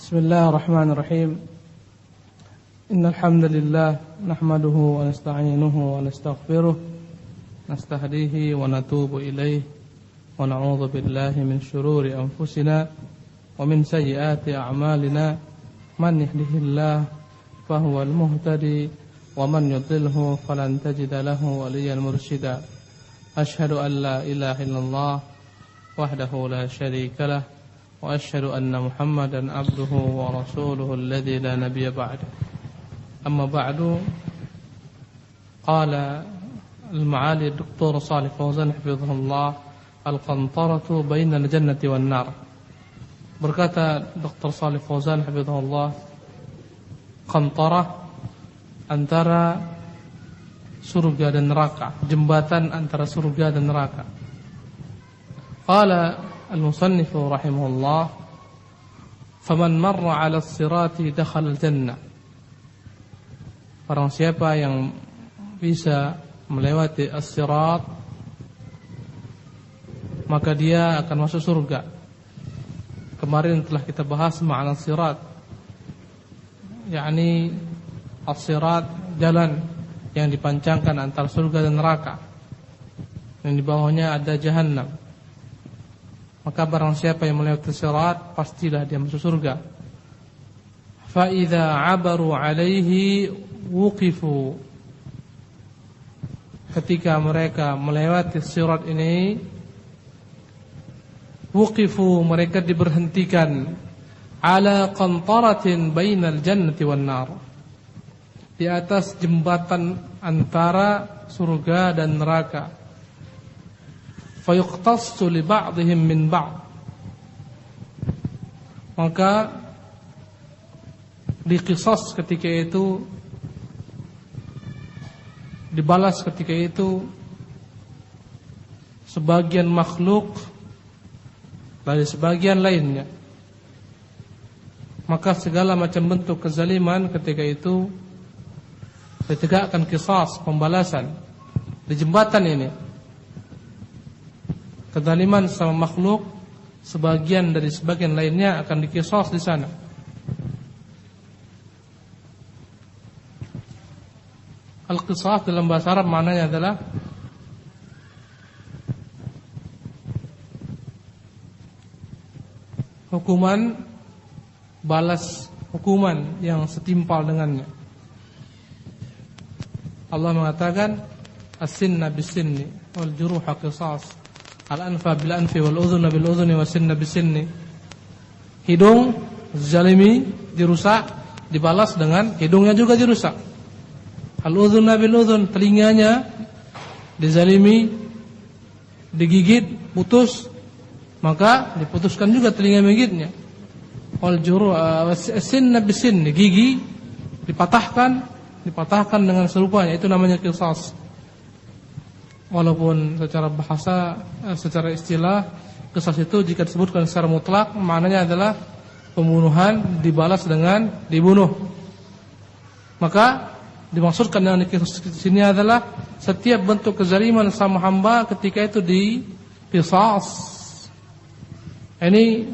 بسم الله الرحمن الرحيم إن الحمد لله نحمده ونستعينه ونستغفره نستهديه ونتوب إليه ونعوذ بالله من شرور أنفسنا ومن سيئات أعمالنا من يهده الله فهو المهتدي ومن يضلله فلن تجد له وليا مرشدا أشهد أن لا إله إلا الله وحده لا شريك له وأشهد أن محمدا عبده ورسوله الذي لا نبي بعده أما بعد قال المعالي الدكتور صالح فوزان حفظه الله القنطرة بين الجنة والنار. Berkata Dr. Salih Fauzan hafizahullah, qantarah antara surga dan neraka, jembatan antara surga dan neraka. Qala al-musannif rahimahullah, faman marra 'ala as-sirati dakhala al-jannah. Barang siapa yang bisa melewati as-sirat, maka dia akan masuk surga. Kemarin telah kita bahas makna sirat, yakni as-sirat, jalan yang dipancangkan antara surga dan neraka, yang di bawahnya ada jahannam. Maka barang siapa yang melewati sirat, pastilah dia masuk surga. Fa idza 'abaru 'alaihi wuqifu. Ketika mereka melewati sirat ini, wuqifu, mereka diberhentikan, ala qantaratin bainal jannati wan nar, di atas jembatan antara surga dan neraka. Fayuqtassu li ba'dihim min ba'd, maka diqisas ketika itu, dibalas ketika itu sebagian makhluk dari sebagian lainnya. Maka segala macam bentuk kezaliman ketika itu ditegakkan qisas, pembalasan di jembatan ini. Kezaliman sama makhluk, sebagian dari sebagian lainnya akan diqisas di sana. Al-qisas dalam bahasa Arab maknanya adalah hukuman, balas hukuman yang setimpal dengannya. Allah mengatakan as-sinna bis-sinni wal juruha qisas, al-anfa bil-anfi wal udhuna bil-udhuni was-sinna bis-sinni. Hidung zalimi dirusak, dibalas dengan hidungnya juga dirusak. Al-udhuna bil-udhun, telinganya dizalimi, digigit, putus, maka diputuskan juga telinga menggigitnya. Wal juruha was-sinna bis-sinni, gigi dipatahkan dengan serupanya, itu namanya qisas. Walaupun secara bahasa, secara istilah, qisas itu jika disebutkan secara mutlak maknanya adalah pembunuhan dibalas dengan dibunuh. Maka dimaksudkan dengan qisas di sini adalah setiap bentuk kezaliman sama hamba ketika itu diqisas. Ini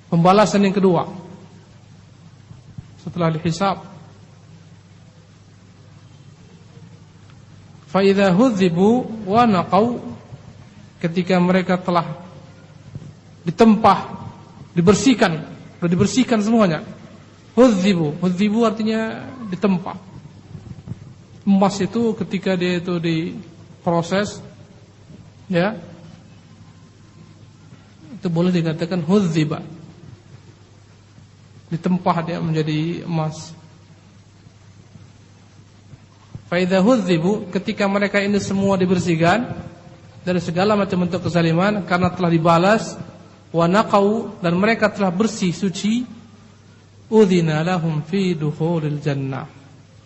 pembalasan yang kedua setelah dihisab. Fa idza hudzibu wa naqau, ketika mereka telah ditempah, dibersihkan semuanya. Hudzibu artinya ditempah. Emas itu ketika dia itu diproses, ya, itu boleh dikatakan hudziba, ditempah dia menjadi emas. Fa idza hudzibu, ketika mereka ini semua dibersihkan dari segala macam bentuk kezaliman karena telah dibalas, wa naqau, dan mereka telah bersih, suci, udzina lahum fi dukhulil jannah,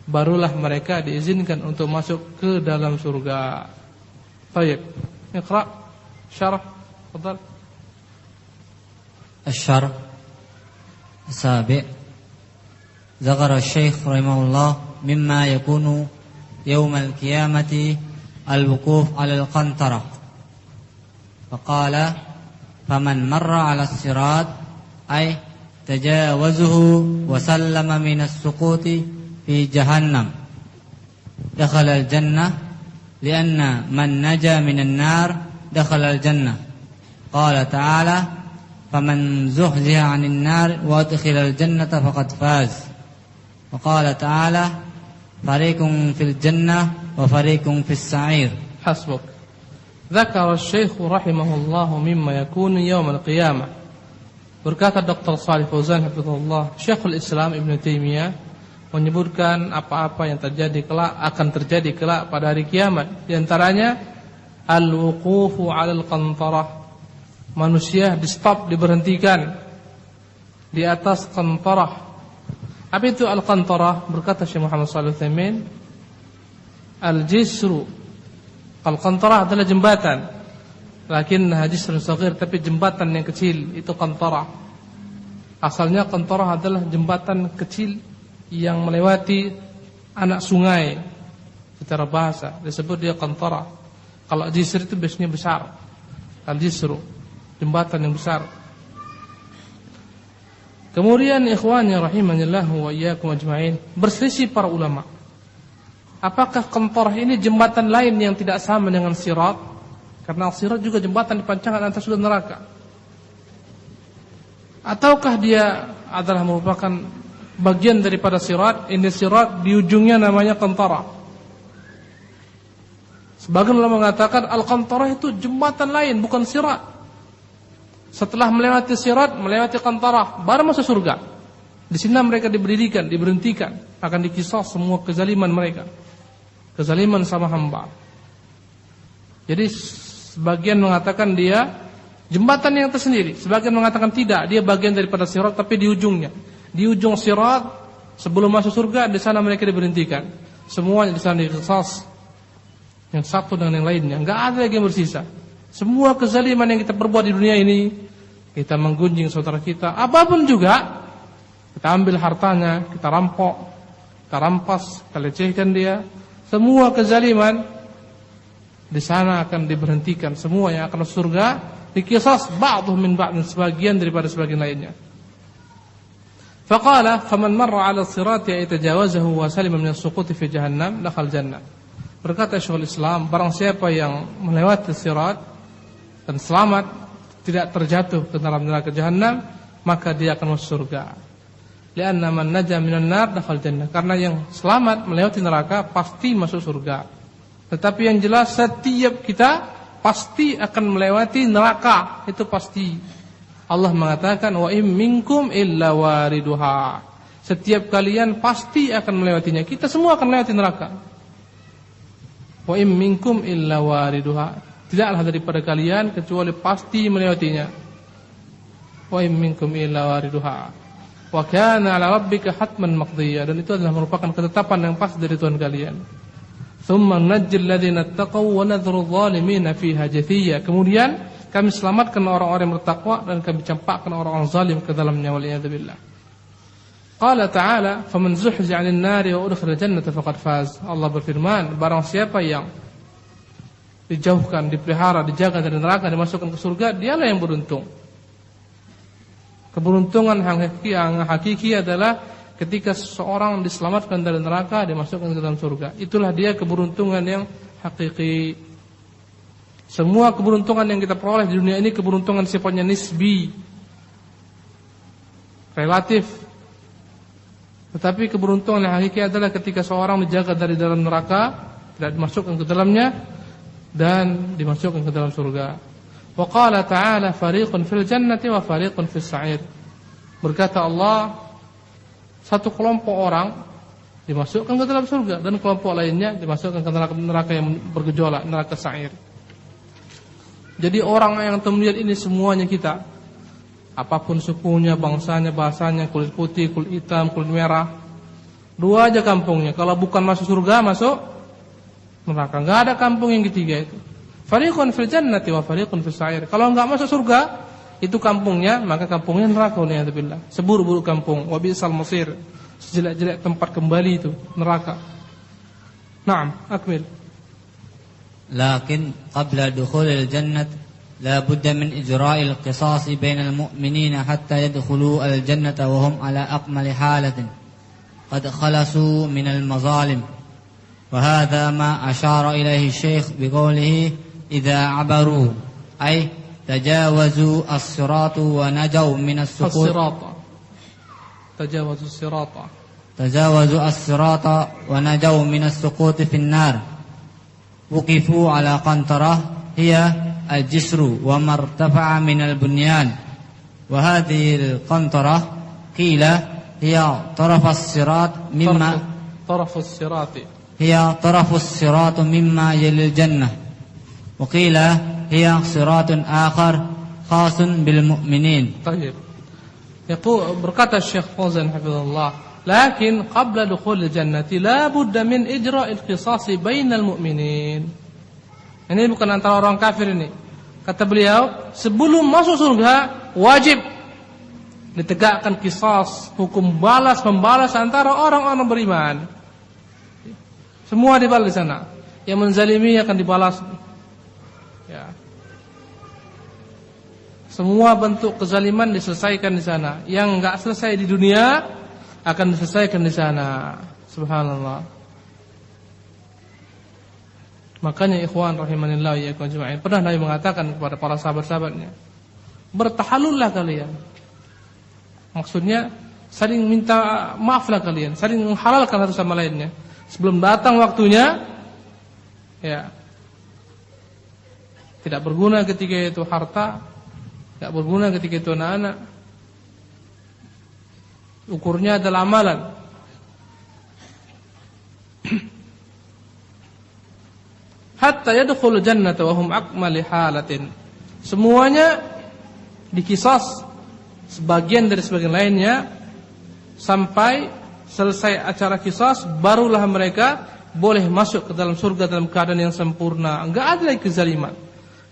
barulah mereka diizinkan untuk masuk ke dalam surga. Baik, iqra syarah, tafadhal. Asy-syarh as-sabi', zakara asy-syaikh rahimahullah mimma yakunu يوم القيامة الوقوف على القنطرة. فقال فمن مر على الصراط أي تجاوزه وسلم من السقوط في جهنم دخل الجنة لأن من نجا من النار دخل الجنة. قال تعالى فمن زحزح عن النار وأدخل الجنة فقد فاز. وقال تعالى فريق في الجنة وفريق في السعير. حسبك. ذكر الشيخ رحمه الله مما يكون يوم القيامة. Berkata Dr. Shalih Fauzan hafizahullah, Syekhul Islam Ibnu Taimiyah menyebutkan apa-apa yang terjadi kelak akan terjadi kelak pada hari kiamat. Di antaranya al-wuqufu 'alal qantarah. Manusia di stop, diberhentikan di atas qantarah. Apa itu al-qantarah? Berkata Syekh Muhammad Shalih Utsaimin, al-jisru. Al-qantarah adalah jembatan. Lakinnaha jisrun shaghir, tapi jembatan yang kecil itu qantarah. Asalnya qantarah adalah jembatan kecil yang melewati anak sungai. Secara bahasa disebut dia qantarah. Kalau jisr itu biasanya besar. Al-jisru, jembatan yang besar. Kemudian ikhwani rahimanillahu wa iyyakum ajmain, berselisih para ulama. Apakah qantarah ini jembatan lain yang tidak sama dengan sirat? Karena sirat juga jembatan dipancangkan antara surga dan neraka. Ataukah dia adalah merupakan bagian daripada sirat? Ini sirat di ujungnya namanya qantarah. Sebagian ulama mengatakan al-qantarah itu jembatan lain, bukan sirat. Setelah melewati sirat, melewati qantarah, baru masuk surga. Di sini mereka diberhentikan, akan dikisah semua kezaliman mereka. Kezaliman sama hamba. Jadi sebagian mengatakan dia jembatan yang tersendiri, sebagian mengatakan tidak, dia bagian daripada sirat tapi di ujungnya. Di ujung sirat sebelum masuk surga, di sana mereka diberhentikan. Semuanya di sana dikisah, yang satu dengan yang lainnya, enggak ada lagi yang bersisa. Semua kezaliman yang kita perbuat di dunia ini, kita menggunjing saudara kita, apapun juga, kita ambil hartanya, kita rampok, kita rampas, kita lecehkan dia, semua kezaliman di sana akan diberhentikan. Semua yang akan masuk surga dikisas ba'dhum min ba'd, sebagian daripada sebagian lainnya. Faqala faman marra 'ala as-sirati yatajawazahu wa salima min as-suquti fi jahannam dakhal jannah. Berkata Syekhul Islam, barang siapa yang melewati sirat dan selamat, tidak terjatuh ke dalam neraka jahannam, maka dia akan masuk surga. Li'anna man naja minan nar dakhal jannah. Karena yang selamat melewati neraka pasti masuk surga. Tetapi yang jelas setiap kita pasti akan melewati neraka, itu pasti. Allah mengatakan wa im minkum illa wariduha. Setiap kalian pasti akan melewatinya. Kita semua akan melewati neraka. Wa im minkum illa wariduha. Tidaklah daripada kalian kecuali pasti melewatinya. Wa im minkum illa wariduha. Wa kana 'ala rabbika hatman maqdiyya. Dan itu adalah merupakan ketetapan yang pasti dari Tuhan kalian. Tsumma najjil ladzina taqaw wa nadhru adh-dhalimina fiha jathiyya. Kemudian kami selamatkan orang-orang yang bertakwa dan kami campakkan orang-orang zalim ke dalamnya, waliyadzu billah. Qala ta'ala faman zuhzi'a 'anil nari wa udkhila jannata faqad faz. Allah berfirman, barang siapa yang dijauhkan, dipelihara, dijaga dari neraka, dimasukkan ke surga, dialah yang beruntung. Keberuntungan yang hakiki adalah ketika seseorang diselamatkan dari neraka, dimasukkan ke dalam surga. Itulah dia keberuntungan yang hakiki. Semua keberuntungan yang kita peroleh di dunia ini keberuntungan sifatnya nisbi, relatif. Tetapi keberuntungan yang hakiki adalah ketika seorang dijaga dari dalam neraka, tidak dimasukkan ke dalamnya, dan dimasukkan ke dalam surga. Wa qala ta'ala fariqun fil jannati wa fariqun fis sa'ir. Berkata Allah, satu kelompok orang dimasukkan ke dalam surga dan kelompok lainnya dimasukkan ke neraka yang bergejolak, neraka sa'ir. Jadi orang yang melihat ini semuanya kita, apapun sukunya, bangsanya, bahasanya, kulit putih, kulit hitam, kulit merah, dua aja kampungnya. Kalau bukan masuk surga, masuk neraka. Enggak ada kampung yang ketiga itu. Fariqun fil jannati wa fariqun fis sa'ir. Kalau enggak masuk surga, itu kampungnya, maka kampungnya neraka, waliyadzubillah. Seburuk-buruk kampung, wa bi'sal masir. Sejelek-jelek tempat kembali itu neraka. Naam, akmil. Lakin qabla dukhulil jannah لا بد من إجراء القصاص بين المؤمنين حتى يدخلوا الجنة وهم على أكمل حالة قد خلصوا من المظالم. وهذا ما أشار إليه الشيخ بقوله إذا عبروا أي تجاوزوا الصراط ونجوا من السقوط. تجاوزوا الصراط ونجوا من السقوط في النار. وقفوا على قنطرة هي الجسر وما ارتفع من البنيان. وهذه القنطرة قيل هي طرف الصراط مما يلي الجنة. وقيل هي صراط آخر خاص بالمؤمنين. طيب. يقول berkata Syekh Fauzan hafizahullah, lakin qabla dukhul jannati la budda min ijra'il qisas bainal mu'minin. Ini bukan antara orang kafir ini. Kata beliau, sebelum masuk surga wajib ditegakkan qisas, hukum balas membalas antara orang-orang beriman. Semua dibalas di sana. Yang menzalimi akan dibalas. Ya. Semua bentuk kezaliman diselesaikan di sana. Yang enggak selesai di dunia akan diselesaikan di sana. Subhanallah. Makanya ikhwan rahimanillah ya ikhwan jemaah, pernah Nabi mengatakan kepada para sahabat-sahabatnya, bertahalullah kalian. Maksudnya saling minta maaflah kalian, saling menghalalkan satu sama lainnya sebelum datang waktunya. Ya. Tidak berguna ketika itu harta, tidak berguna ketika itu anak-anak. Ukurnya adalah amalan. Hatta yadkhulu jannata wa hum akmali halatin. Semuanya dikisas sebagian dari sebagian lainnya sampai selesai acara kisas, barulah mereka boleh masuk ke dalam surga dalam keadaan yang sempurna. Enggak ada lagi kezaliman.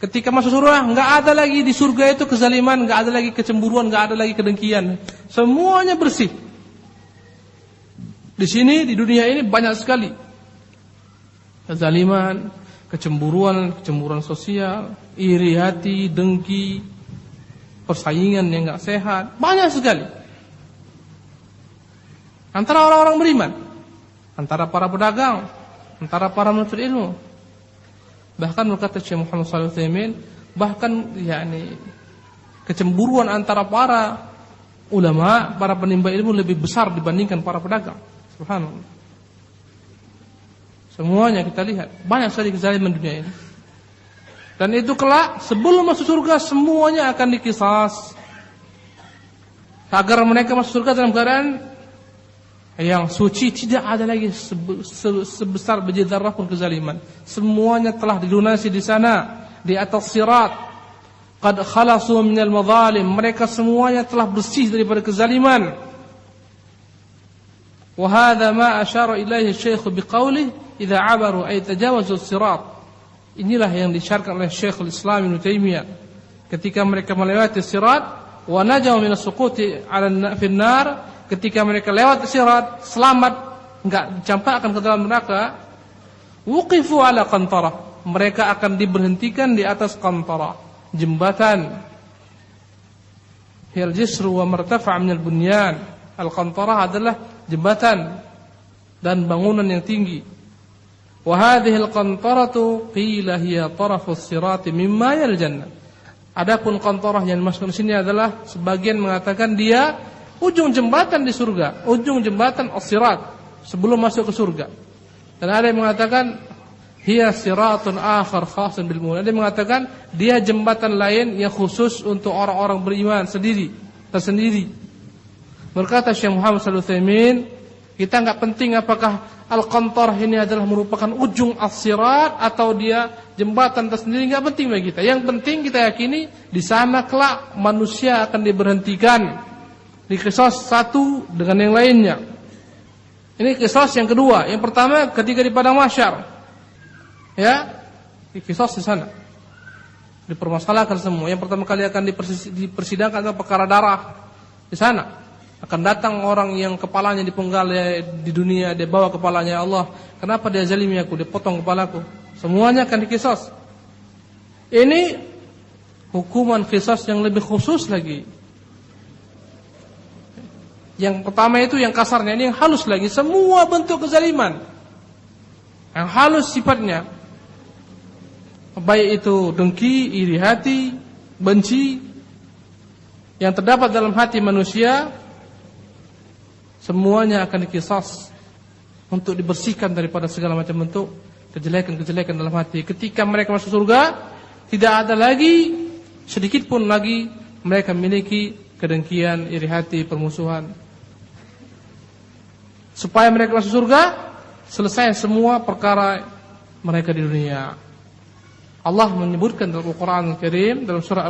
Ketika masuk surga, enggak ada lagi di surga itu kezaliman, enggak ada lagi kecemburuan, enggak ada lagi kedengkian. Semuanya bersih. Di sini di dunia ini banyak sekali kezaliman, kecemburuan sosial, iri hati, dengki, persaingan yang enggak sehat, banyak sekali. Antara orang-orang beriman, antara para pedagang, antara para penuntut ilmu. Bahkan berkata Syekh Muhammad Shalih Al-Utsaimin, bahkan yakni kecemburuan antara para ulama, para penimba ilmu lebih besar dibandingkan para pedagang. Subhanallah. Semuanya kita lihat, banyak sekali kezaliman dunia ini. Dan itu kelak sebelum masuk surga semuanya akan dikisas. Agar mereka masuk surga dalam keadaan yang suci, tidak ada lagi sebesar biji zarrah pun kezaliman. Semuanya telah dilunasi di sana, di atas sirat. Qad khalasu minal madzalim. Mereka semuanya telah bersih daripada kezaliman. Wa hadza ma asyara ilaihi Syekh biqaulih idza abaru ay tajawazu sirat. Inilah yang disyaratkan oleh Syekhul Islam Ibnu Taimiyah ketika mereka melewati sirat, wa najaw minas suquti 'ala fil nar. Ketika mereka lewat sirat, selamat, enggak dicampakkan ke dalam neraka. Wuqifu ala qantarah. Mereka akan diberhentikan di atas qantarah, jembatan. Hil jisru wa martafa' minal bunyan. Al-qantarah adalah jembatan dan bangunan yang tinggi. Wa hadhihi al-qantaratu qila hiya tarafus sirati mimma yal jannah. Adapun qantarah yang dimaksud di sini adalah sebagian mengatakan dia ujung jembatan di surga, ujung jembatan as-sirat sebelum masuk ke surga. Dan ada yang mengatakan hiya siratun akhar khasun bil mu'min. Ada yang mengatakan dia jembatan lain yang khusus untuk orang-orang beriman tersendiri. Berkata Syekh Muhammad Shalih Al-Utsaimin, kita enggak penting apakah al-qantarah ini adalah merupakan ujung as-sirat atau dia jembatan tersendiri, enggak penting bagi kita. Yang penting kita yakini di sana kelak manusia akan diberhentikan, dikisas satu dengan yang lainnya. Ini kisas yang kedua. Yang pertama ketika di padang mahsyar, ya, dikisas di sana, dipermasalahkan semua. Yang pertama kali akan dipersidangkan adalah perkara darah. Di sana akan datang orang yang kepalanya dipenggal di dunia, dia bawa kepalanya, ya Allah, kenapa dia zalimi aku, dia potong kepalaku. Semuanya akan dikisas. Ini hukuman qisas yang lebih khusus lagi. Yang pertama itu yang kasarnya, ini yang halus lagi. Semua bentuk kezaliman yang halus sifatnya, baik itu dengki, iri hati, benci yang terdapat dalam hati manusia, semuanya akan dikisas untuk dibersihkan daripada segala macam bentuk kejelekan-kejelekan dalam hati. Ketika mereka masuk surga, tidak ada lagi sedikit pun lagi mereka memiliki kedengkian, iri hati, permusuhan. Supaya mereka masuk surga, selesai semua perkara mereka di dunia. Allah menyebutkan dalam Al-Quran Al-Karim dalam surah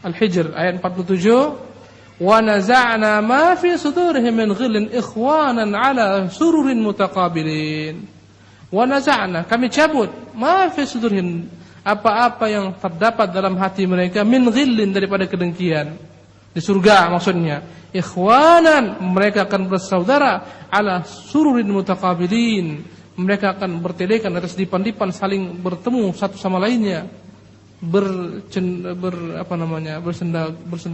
Al-Hijr ayat 47, wa naza'na ma fi sudurihim min ghillin ikhwanan ala sururin mutaqabilin. Wa naza'na, kami cabut, ma fi sudurihim, apa-apa yang terdapat dalam hati mereka, min ghillin, daripada kedengkian. Di surga maksudnya, ikhwanan, mereka akan bersaudara, ala sururin mutaqabilin, mereka akan bertelekan atas dipan-dipan, saling bertemu satu sama lainnya, bersenda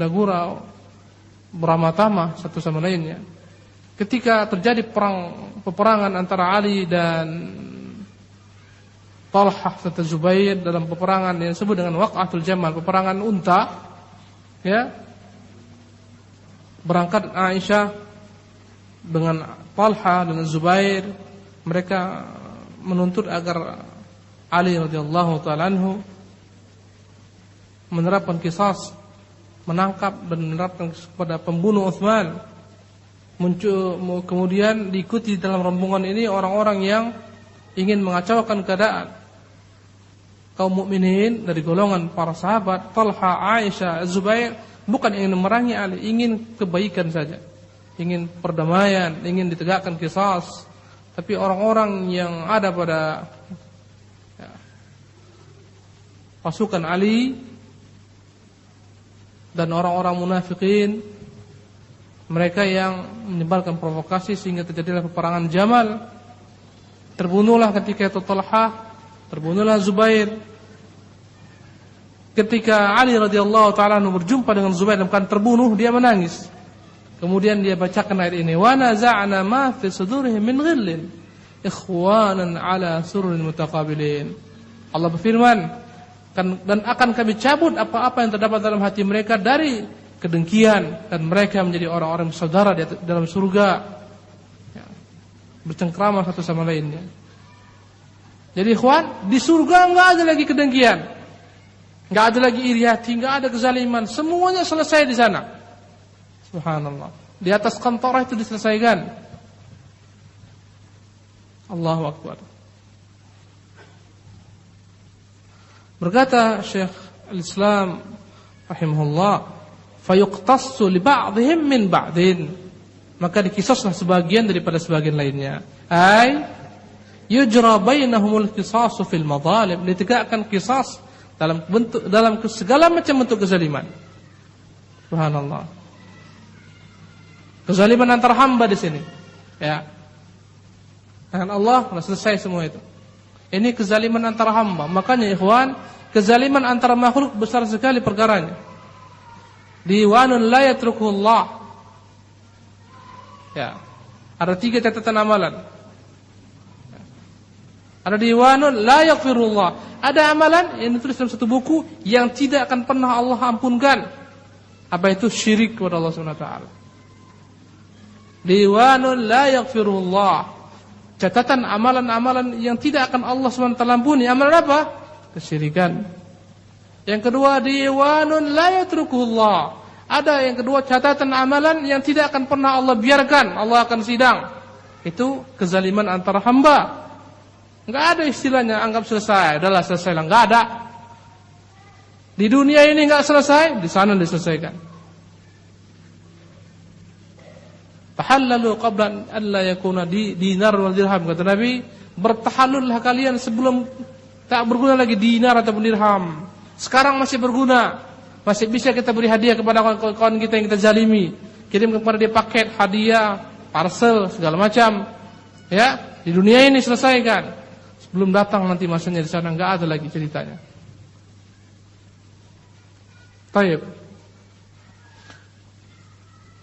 gurau, beramah-tamah satu sama lainnya. Ketika terjadi peperangan antara Ali dan Talhah serta Zubair dalam peperangan yang disebut dengan Waqatul Jamal, peperangan unta, ya, berangkat Aisyah dengan Talha dan Zubair, mereka menuntut agar Ali radhiyallahu ta'ala anhu menerapkan qisas, menangkap dan menerapkan kepada pembunuh Utsman. Kemudian diikuti dalam rombongan ini orang-orang yang ingin mengacaukan keadaan. Kaum mukminin dari golongan para sahabat Talha, Aisyah, Zubair bukan ingin memerangi Ali, ingin kebaikan saja, ingin perdamaian, ingin ditegakkan qisas. Tapi orang-orang yang ada pada pasukan Ali dan orang-orang munafikin, mereka yang menyebarkan provokasi sehingga terjadilah peperangan Jamal. Terbunuhlah ketika itu Talha, terbunuhlah Zubair. Ketika Ali radhiyallahu ta'ala berjumpa dengan Zubair dan bukan terbunuh, dia menangis. Kemudian dia bacakan ayat ini, wa naza'na ma fi sudurihim min ghillin ikhwanan ala sururin mutaqabilin. Allah berfirman, dan akan kami cabut apa-apa yang terdapat dalam hati mereka dari kedengkian, dan mereka menjadi orang-orang bersaudara di dalam surga, ya, bercengkrama satu sama lainnya. Jadi ikhwan, di surga enggak ada lagi kedengkian, enggak ada lagi iri hati, enggak ada kezaliman, semuanya selesai di sana. Subhanallah. Di atas kantorah itu diselesaikan. Allahu Akbar. Berkata Syekh Al-Islam rahimahullah, fayuqtassu li ba'dihim min ba'din, maka dikisaslah sebagian daripada sebagian lainnya. Ai yujra bainahumul qisasu fil madhalim, ditegakkan qisas dalam segala macam bentuk kezaliman. Subhanallah. Kezaliman antar hamba di sini, ya. Dengan Allah sudah selesai semua itu. Ini kezaliman antara hamba. Makanya ikhwan, kezaliman antara makhluk besar sekali perkaranya. Diwanun la yatrukullah. Ya. Ada 3 catatan amalan. Ada diwanun la yaghfirullah. Ada amalan yang ditulis dalam satu buku yang tidak akan pernah Allah ampunkan. Apa itu? Syirik kepada Allah Subhanahu wa taala. Diwanun la yaghfirullah. Catatan amalan-amalan yang tidak akan Allah SWT ampuni. Amalan apa? Kesyirikan. Yang kedua, diwanun la yatrukullah. Ada yang kedua, catatan amalan yang tidak akan pernah Allah biarkan, Allah akan sidang. Itu kezaliman antara hamba. Enggak ada istilahnya anggap selesai, udahlah selesai lah, enggak ada. Di dunia ini enggak selesai, di sana diselesaikan. Tahallalu qabla an la yakuna dinar wal dirham, kata Nabi, bertahallullah kalian sebelum tak berguna lagi dinar ataupun dirham. Sekarang masih berguna, masih bisa kita beri hadiah kepada kawan kita yang kita zalimi, kirim kepada dia paket hadiah, parcel segala macam, ya. Di dunia ini selesaikan, sebelum datang nanti masanya di sana enggak ada lagi ceritanya. Taib.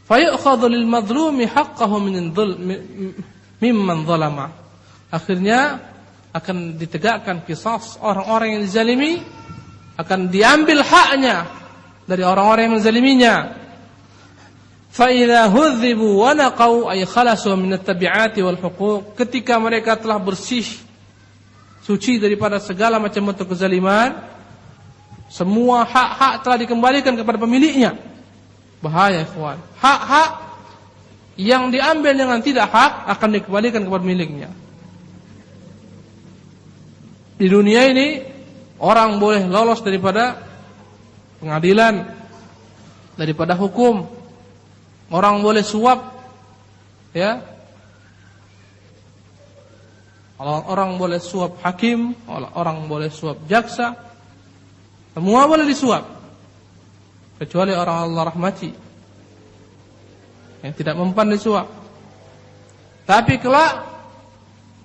Fayu'khadhu lil madlumi haqqahu mimman zalama. Akhirnya akan ditegakkan qisas orang-orang yang dizalimi, akan diambil haknya dari orang-orang yang menzaliminya. Fa idza hudhibu wa naqau ay khalasu min at-tabi'ati wal huquq. Ketika mereka telah bersih, suci daripada segala macam bentuk kezaliman, semua hak-hak telah dikembalikan kepada pemiliknya. Bahaya, ikhwan. Hak-hak yang diambil dengan tidak hak akan dikembalikan kepada pemiliknya. Di dunia ini orang boleh lolos daripada pengadilan, daripada hukum. Orang boleh suap, ya. Orang boleh suap hakim, orang boleh suap jaksa. Semua boleh disuap. Kecuali orang Allah rahmati, yang tidak mempan disuap. Tapi kelak,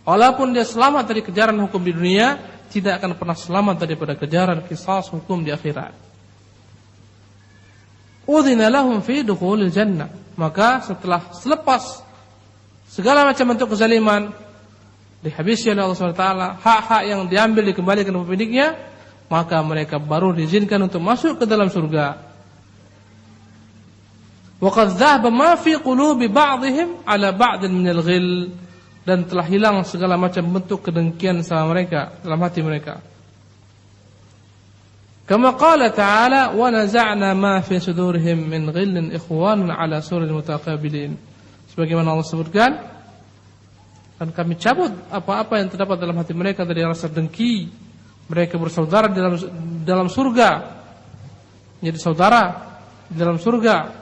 walaupun dia selamat dari kejaran hukum di dunia, tidak akan pernah selamat daripada kejaran qisas hukum di akhirat. Udzina lahum fi dukhulil jannah. Maka setelah selepas segala macam bentuk kezaliman dihabisi oleh Allah SWT, hak-hak yang diambil dikembalikan kepada pemiliknya, maka mereka baru diizinkan untuk masuk ke dalam surga. Wa qad dhahaba ma fi qulubi ba'dihim ala ba'din minal ghil. Dan telah hilang segala macam bentuk kedengkian sama mereka dalam hati mereka. Kama qala ta'ala wa naza'na ma fi sudurihim min ghillin ikhwanan ala suril mutaqabilin. Sebagaimana Allah sebutkan, dan kami cabut apa-apa yang terdapat dalam hati mereka dari rasa dengki. Mereka bersaudara dalam surga, jadi saudara di dalam surga.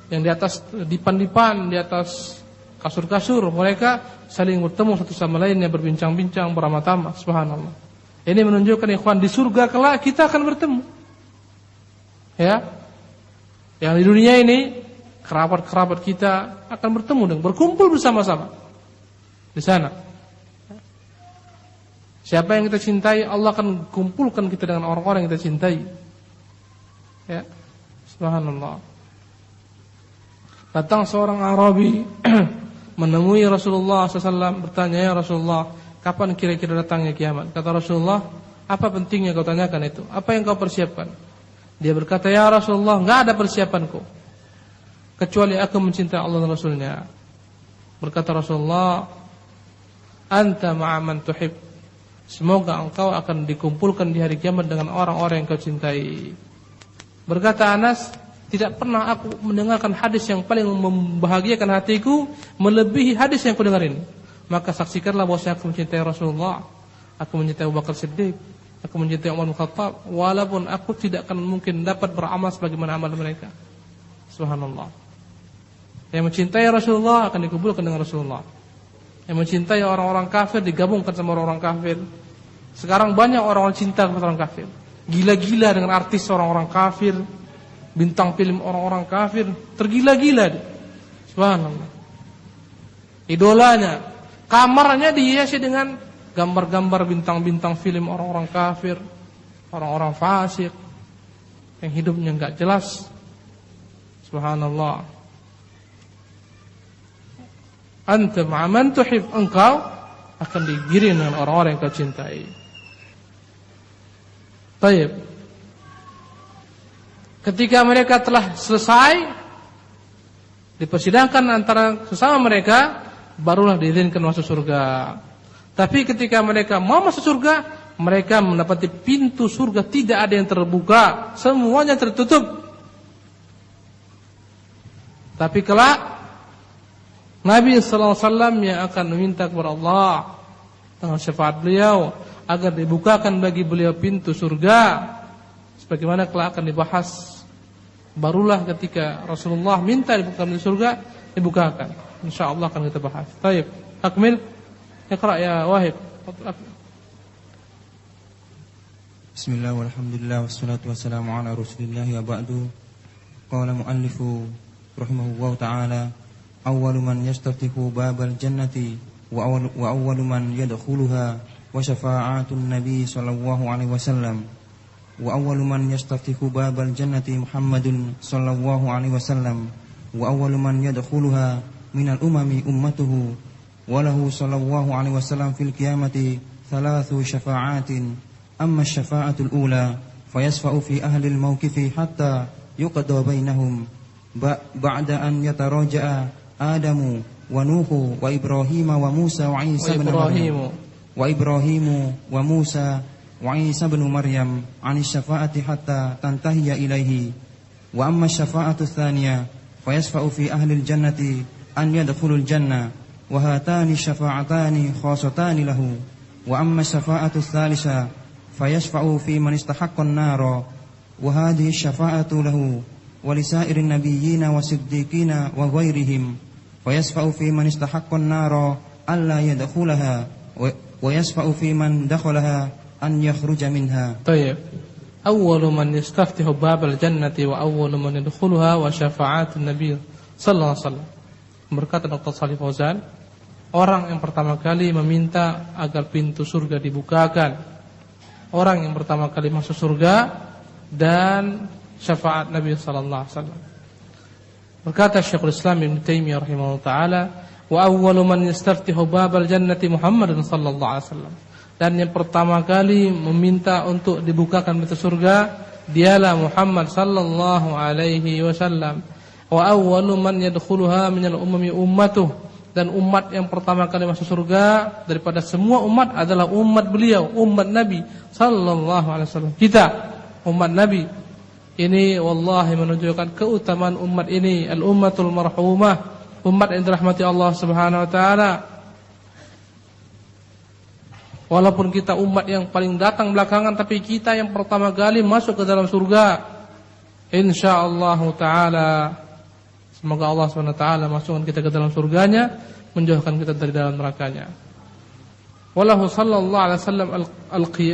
Yang di atas dipan-dipan, di atas kasur-kasur, mereka saling bertemu satu sama lainnya, berbincang-bincang, beramah-tamah. Subhanallah. Ini menunjukkan, ikhwan, di surga kelak kita akan bertemu. Ya. Yang di dunia ini kerabat-kerabat kita akan bertemu dan berkumpul bersama-sama di sana. Siapa yang kita cintai, Allah akan kumpulkan kita dengan orang-orang yang kita cintai. Ya. Subhanallah. Datang seorang Arabi menemui Rasulullah SAW, bertanya, ya Rasulullah, kapan kira-kira datangnya kiamat? Kata Rasulullah, apa pentingnya kau tanyakan itu? Apa yang kau persiapkan? Dia berkata, ya Rasulullah, enggak ada persiapanku kecuali aku mencintai Allah dan Rasulnya. Berkata Rasulullah, anta ma'aman tuhib. Semoga engkau akan dikumpulkan di hari kiamat dengan orang-orang yang kau cintai. Berkata Anas, tidak pernah aku mendengarkan hadis yang paling membahagiakan hatiku melebihi hadis yang aku dengar ini. Maka saksikanlah bahwa aku mencintai Rasulullah, aku mencintai Abu Bakar Siddiq, aku mencintai Umar bin Khattab, walaupun aku tidak akan mungkin dapat beramal sebagaimana amal mereka. Subhanallah. Yang mencintai Rasulullah akan dikumpulkan dengan Rasulullah. Yang mencintai orang-orang kafir digabungkan sama orang-orang kafir. Sekarang banyak orang-orang cinta kepada orang kafir, gila-gila dengan artis orang-orang kafir, bintang film orang-orang kafir, tergila-gila dia. Subhanallah. Idolanya, kamarnya dihiasi dengan gambar-gambar bintang-bintang film orang-orang kafir, orang-orang fasik yang hidupnya enggak jelas. Subhanallah. Anta ma'aman tuhib, engkau akan digiring dengan orang-orang yang kau cintai. Baik. Ketika mereka telah selesai dipersidangkan antara sesama mereka, barulah diizinkan masuk surga. Tapi ketika mereka mau masuk surga, mereka mendapati pintu surga tidak ada yang terbuka, semuanya tertutup. Tapi kelak Nabi sallallahu alaihi wasallam yang akan meminta kepada Allah dengan syafaat beliau agar dibukakan bagi beliau pintu surga, sebagaimana kelak akan dibahas. Barulah ketika Rasulullah minta dibukakan pintu surga, dibukakan. Insyaallah akan kita bahas. Baik, akmil. Iqra ya Wahib. Bismillah walhamdulillah wassalatu wassalamu ala Rasulillah wa ba'du. Qala muallifu rahimahullahu ta'ala, awwalu man yastaftihu babal jannati wa awwalu man yadkhuluha wa syafa'atun nabi sallallahu alaihi wasallam. وأول من يستفتح باب الجنة محمد صلى الله عليه وسلم وأول من يدخلها من الأمم أمته وله صلى الله عليه وسلم في القيامة 3 شفاعات أما الشفاعة الأولى فيشفع في أهل الموقف حتى يقضى بينهم بعد أن يتراجع آدم ونوح وإبراهيم وموسى وعيسى بن مريم وعيسى بن مريم عن الشفاعة حتى تنتهي إليه وأما الشفاعة الثانية فيشفع في أهل الجنة أن يدخلوا الجنة وهاتان الشفاعتان خاصتان له وأما الشفاعة الثالثة فيشفع في من استحق النار وهذه الشفاعة له ولسائر النبيين والصديقين وغيرهم فيشفع في من استحق النار ألا يدخلها ويشفع في من دخلها أن يخرج منها. طيب. أول من يستفتح باب الجنة وأول من يدخلها وشفاعات النبي صلى الله عليه wasallam. Berkata Dr. Shalih Fauzan, orang yang pertama kali meminta agar pintu surga dibukakan, orang yang pertama kali masuk surga, dan syafaat Nabi sallallahu alaihi wasallam. Berkata Syekhul Islam Ibnu Taimiyah rahimahullah taala, wa awwalu man yastaftihu babal jannati Muhammadun sallallahu alaihi wasallam. Dan yang pertama kali meminta untuk dibukakan pintu surga dialah Muhammad sallallahu alaihi wasallam. Wa awwalu man yadkhuluha minal umami ummatuh, dan umat yang pertama kali masuk surga daripada semua umat adalah umat beliau, umat Nabi sallallahu alaihi wasallam. Kita umat Nabi ini wallahi menunjukkan keutamaan umat ini, al-ummatul marhumah, umat yang dirahmati Allah Subhanahu wa taala. Walaupun kita umat yang paling datang belakangan, tapi kita yang pertama kali masuk ke dalam surga insyaallah taala. Semoga Allah Subhanahu wa taala masukkan kita ke dalam surganya, menjauhkan kita dari dalam nerakanya. Wallahu sallallahu alaihi wasallam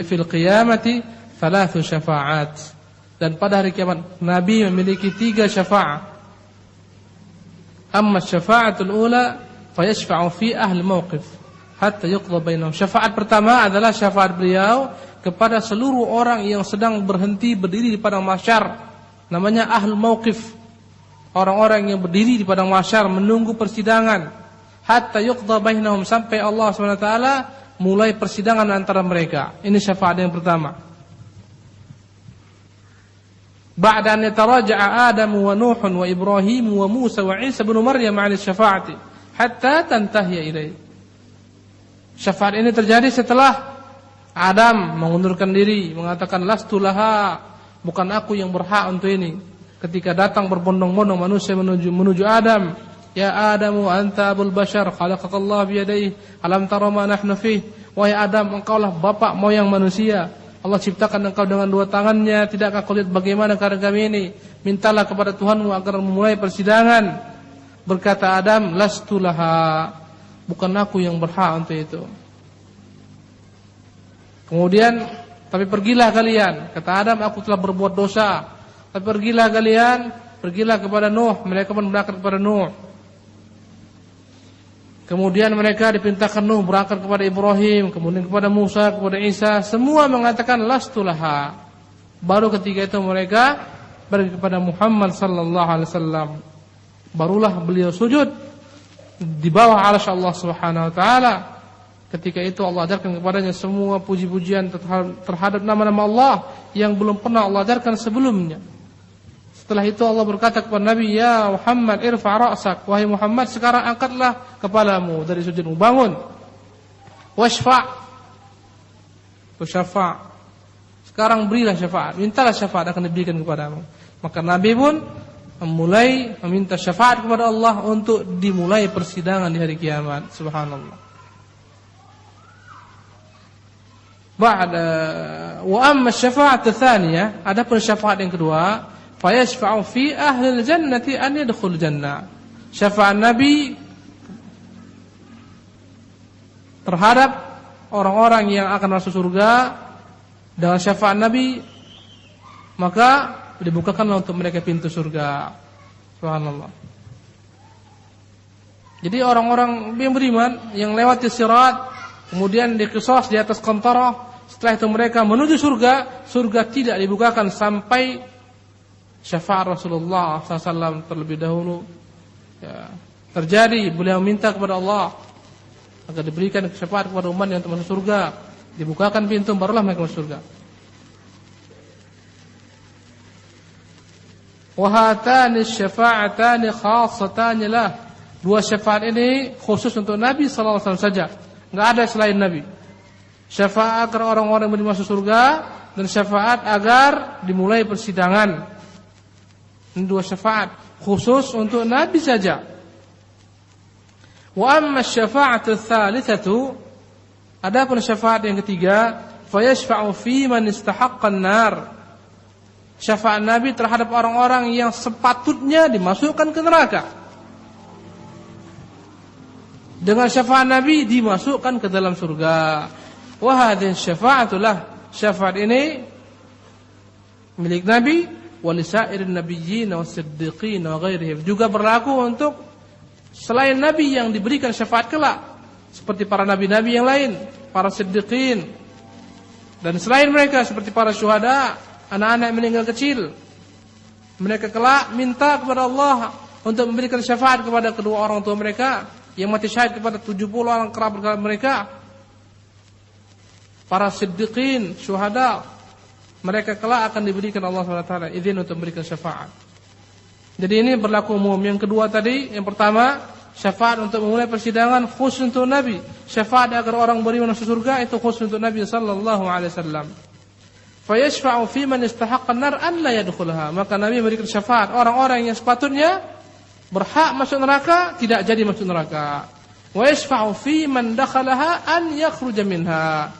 fil qiyamati 3 syafa'at. Dan pada hari kiamat Nabi memiliki 3 syafaat. Amma syafa'atul ula fayashfa'u fi ahli mauqif hatta yuqda bainahum. Syafaat pertama adalah syafaat beliau kepada seluruh orang yang sedang berhenti berdiri di padang mahsyar. Namanya ahlul mauqif. Orang-orang yang berdiri di padang mahsyar menunggu persidangan. Hatta yuqda bainahum, sampai Allah SWT mulai persidangan antara mereka. Ini syafaat yang pertama. Ba'da an yataraja'a Adam wa Nuh wa Ibrahim wa Musa wa Isa bin Maryam 'ala syafaati hatta tantahiya ilaihi. Syafaat ini terjadi setelah Adam mengundurkan diri, mengatakan lastu laha, bukan aku yang berhak untuk ini. Ketika datang berbondong-bondong manusia menuju Adam, ya Adamu anta abul bashar khalaqakallahu biyadayhi alam tara ma nahnu fih. Wahai Adam, engkaulah bapak moyang manusia, Allah ciptakan engkau dengan 2 tangannya, tidakkah kau lihat bagaimana keadaan kami ini? Mintalah kepada Tuhanmu agar memulai persidangan. Berkata Adam, lastu laha, bukan aku yang berhak untuk itu. Kemudian, tapi pergilah kalian. Kata Adam, aku telah berbuat dosa. Tapi pergilah kalian, pergilah kepada Nuh. Mereka pun berangkat kepada Nuh. Kemudian mereka dipintakan Nuh berangkat kepada Ibrahim, kemudian kepada Musa, kepada Isa. Semua mengatakan lastu laha. Baru ketika itu mereka pergi kepada Muhammad sallallahu alaihi wasallam. Barulah beliau sujud di bawah arsy Allah Subhanahu wa taala. Ketika itu Allah ajarkan kepadanya semua puji-pujian terhadap nama-nama Allah yang belum pernah Allah ajarkan sebelumnya. Setelah itu Allah berkata kepada Nabi, ya Muhammad irfa' ra'sak, wahai Muhammad sekarang angkatlah kepalamu dari sujudmu, bangun. Washfa', sekarang berilah syafaat, mintalah syafaat akan diberikan kepadamu. Maka Nabi pun mulai meminta syafaat kepada Allah untuk dimulai persidangan di hari kiamat. Subhanallah. Ba'da wa amma syafa'at tsaniyah, adapun syafaat yang kedua, fayashfa'u fi ahli jannati an yadkhul jannah. Syafaat Nabi terhadap orang-orang yang akan masuk surga, dengan syafaat Nabi maka dibukakanlah untuk mereka pintu surga. Subhanallah. Jadi orang-orang yang beriman yang lewati sirat kemudian diqisas di atas qantarah, setelah itu mereka menuju surga, surga tidak dibukakan sampai syafaat Rasulullah SAW terlebih dahulu ya, terjadi. Beliau minta kepada Allah agar diberikan syafaat kepada umat yang masuk surga, dibukakan pintu barulah mereka masuk surga. Wahatani syafa'atani khassatani lah. Dua syafaat ini khusus untuk Nabi sallallahu alaihi wasallam saja. Enggak ada selain Nabi. Syafaat agar orang-orang yang masuk surga dan syafaat agar dimulai persidangan. Ini dua syafaat khusus untuk Nabi saja. Wa amma syafa'atu tsalitsatu, adapun syafaat yang ketiga, fayashfa'u fi man istahaqqa an-nar. Syafaat Nabi terhadap orang-orang yang sepatutnya dimasukkan ke neraka. Dengan syafaat Nabi dimasukkan ke dalam surga. Wa hadhihi syafa'atullah. Syafaat ini milik Nabi wa lisairin nabiyyin was-siddiqin wa ghairihim. Juga berlaku untuk selain Nabi yang diberikan syafaat kelak, seperti para nabi-nabi yang lain, para siddiqin, dan selain mereka seperti para syuhada, anak-anak yang meninggal kecil. Mereka kelak minta kepada Allah untuk memberikan syafaat kepada kedua orang tua mereka yang mati syahid, kepada 70 orang kerabat mereka. Para siddiqin, syuhada, mereka kelak akan diberikan Allah SWT izin untuk memberikan syafaat. Jadi ini berlaku umum. Yang kedua tadi, yang pertama syafaat untuk memulai persidangan khusus untuk Nabi. Syafaat agar orang beriman masuk surga itu khusus untuk Nabi sallallahu alaihi wasallam. Fayashfa'u fi man istahaqqa an-nar an la yadkhulaha. Maka Nabi memberikan syafaat orang-orang yang sepatutnya berhak masuk neraka tidak jadi masuk neraka. Wa yashfa'u fi man dakhalaha an yakhruja minha.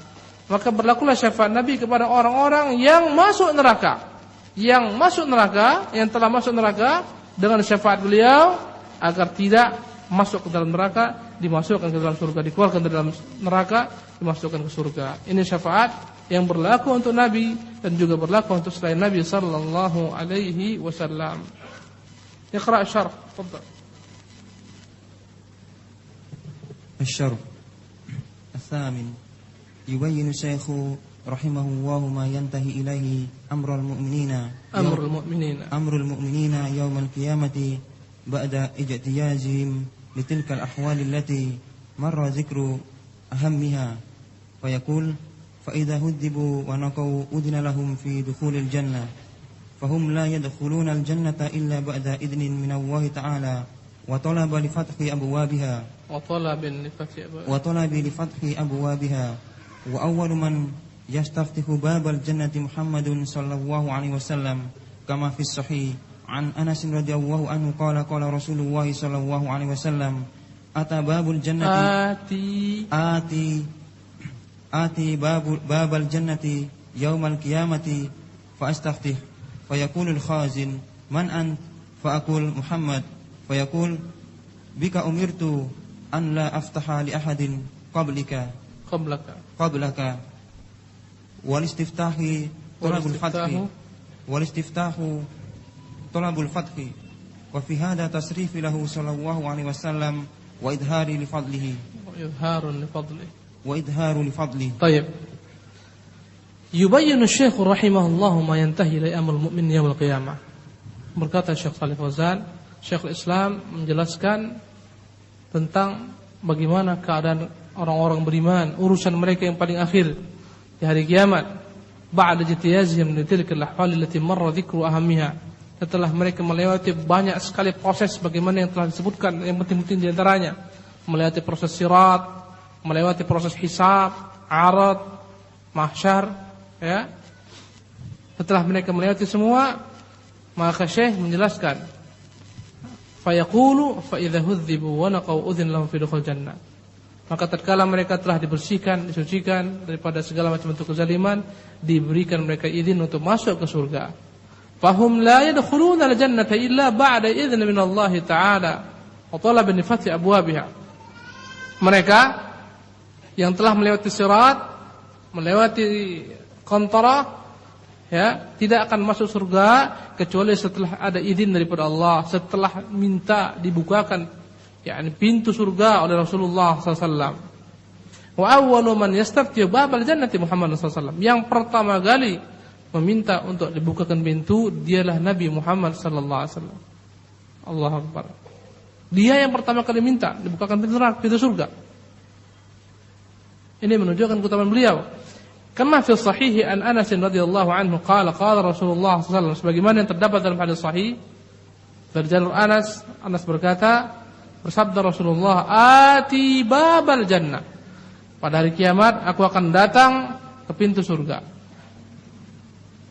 Maka berlakulah syafaat Nabi kepada orang-orang yang masuk neraka. Yang masuk neraka, yang telah masuk neraka, dengan syafaat beliau agar tidak masuk ke dalam neraka, dimasukkan ke dalam surga, dikeluarkan dari dalam neraka, dimasukkan ke surga. Ini syafaat yang berlaku untuk Nabi dan juga berlaku untuk selain Nabi sallallahu alaihi wasallam. Iqra' syarh, tafadhal. الشرح الثامن يبين الشيخ رحمه الله ما ينتهي إليه أمر المؤمنين يوم القيامة بعد اجتيازهم لتلك الأحوال التي مر ذكر أهمها، فيقول فإذا هذبوا ونقوا أذن لهم في دخول الجنة، فهم لا يدخلون الجنة إلا بعد إذن من الله تعالى وطلب لفتح أبوابها وأول من يستفتح باب الجنة محمد صلى الله عليه وسلم كما في الصحيح عن أنس رضي الله عنه قال قال رسول الله صلى الله عليه وسلم أتى باب الجنة آتي باب الجنة يوم القيامة فأستفتح فيقول الخازن من أنت؟ فأقول محمد، فيقول بك أمرت أن لا أفتح لأحد قبلك والاستفتاح طلب الفتح وفي هذا تصريف له صلى الله عليه وسلم وإظهار لفضله. طيب. يبين الشيخ رحمه الله ما ينتهي إلى أمر المؤمن يوم القيامة. Berkata Syekh Shalih Fauzan, Syekhul Islam menjelaskan tentang bagaimana keadaan orang-orang beriman, urusan mereka yang paling akhir di hari kiamat. Ba'da jitiyazihim li tilka al-ahwal allati marra dzikru ahammiha. Setelah mereka melewati banyak sekali proses bagaimana yang telah disebutkan, yang penting-penting di antaranya melewati proses sirat, melewati proses hisab, arad, mahsyar, ya. Setelah mereka melewati semua, maka Syekh menjelaskan, fayaqulu fa idza hudhibu wa naqau udhin lahum fi dukhul jannah. Maka tatkala mereka telah dibersihkan, disucikan daripada segala macam bentuk kezaliman, diberikan mereka izin untuk masuk ke surga. Fahum la yadkhuluna al-jannata illa ba'da idzni min Allah Ta'ala wa talab nifati abwabiha. Mereka yang telah melewati sirat, melewati qantarah, ya, tidak akan masuk surga kecuali setelah ada izin daripada Allah, setelah minta dibukakan yakni pintu surga oleh Rasulullah SAW. Wa awwalu man yastafti babal jannati Muhammad sallallahu alaihi wasallam. Yang pertama kali meminta untuk dibukakan pintu dialah Nabi Muhammad sallallahu alaihi wasallam. Allahu akbar. Dia yang pertama kali minta dibukakan pintu neraka, pintu surga. Ini menunjukkan keutamaan beliau. Kama fi sahih an Anas radhiyallahu anhu qala Rasulullah sallallahu alaihi wasallam, sebagaimana yang terdapat dalam hadis sahih dari jalur Anas berkata, bersabda Rasulullah, "Ati babal jannah." Pada hari kiamat aku akan datang ke pintu surga.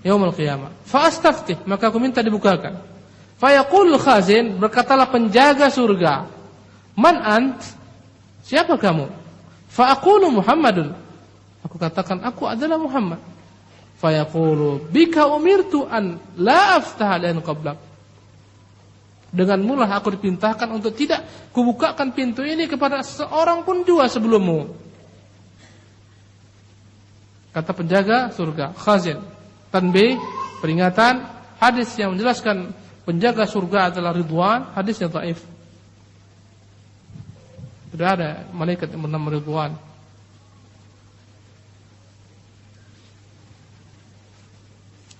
Yaumul qiyamah. Fa astaftih, maka aku minta dibukakan. Fa yaqul khazin, berkatalah penjaga surga, "Man ant?" Siapa kamu? Fa aqulu Muhammadun. Aku katakan aku adalah Muhammad. Fa yaqulu bika umirtu an la aftaha lan qablak. Dengan mulah aku diperintahkan untuk tidak kubukakan pintu ini kepada seorang pun juga sebelummu. Kata penjaga surga, khazin. Tanbih, peringatan, hadis yang menjelaskan penjaga surga adalah Ridwan, hadisnya dhaif. Tidak ada malaikat yang bernama Ridwan.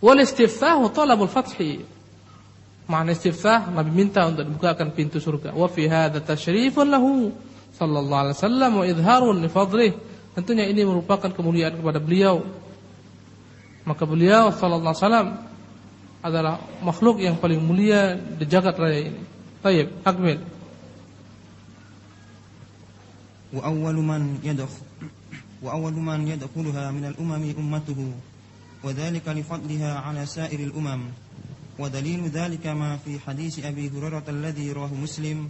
Wal istiftahu talabul fathi. Makna istiftah, Nabi minta untuk dibukakan pintu surga. Wa fi hadza tasyrifun lahu sallallahu alaihi wasallam wa idharun li fadlih. Tentunya ini merupakan kemuliaan kepada beliau. Maka beliau sallallahu alaihi wasallam adalah makhluk yang paling mulia di jagat raya ini. Baik, akmil. Wa awwalu man yadkhuluha min al-umami ummatuhu wa dhalika li fadliha 'ala sa'iril umam. Wa dalilu dhalika ma fi hadis Abi Hurairah alladhi rawahu Muslim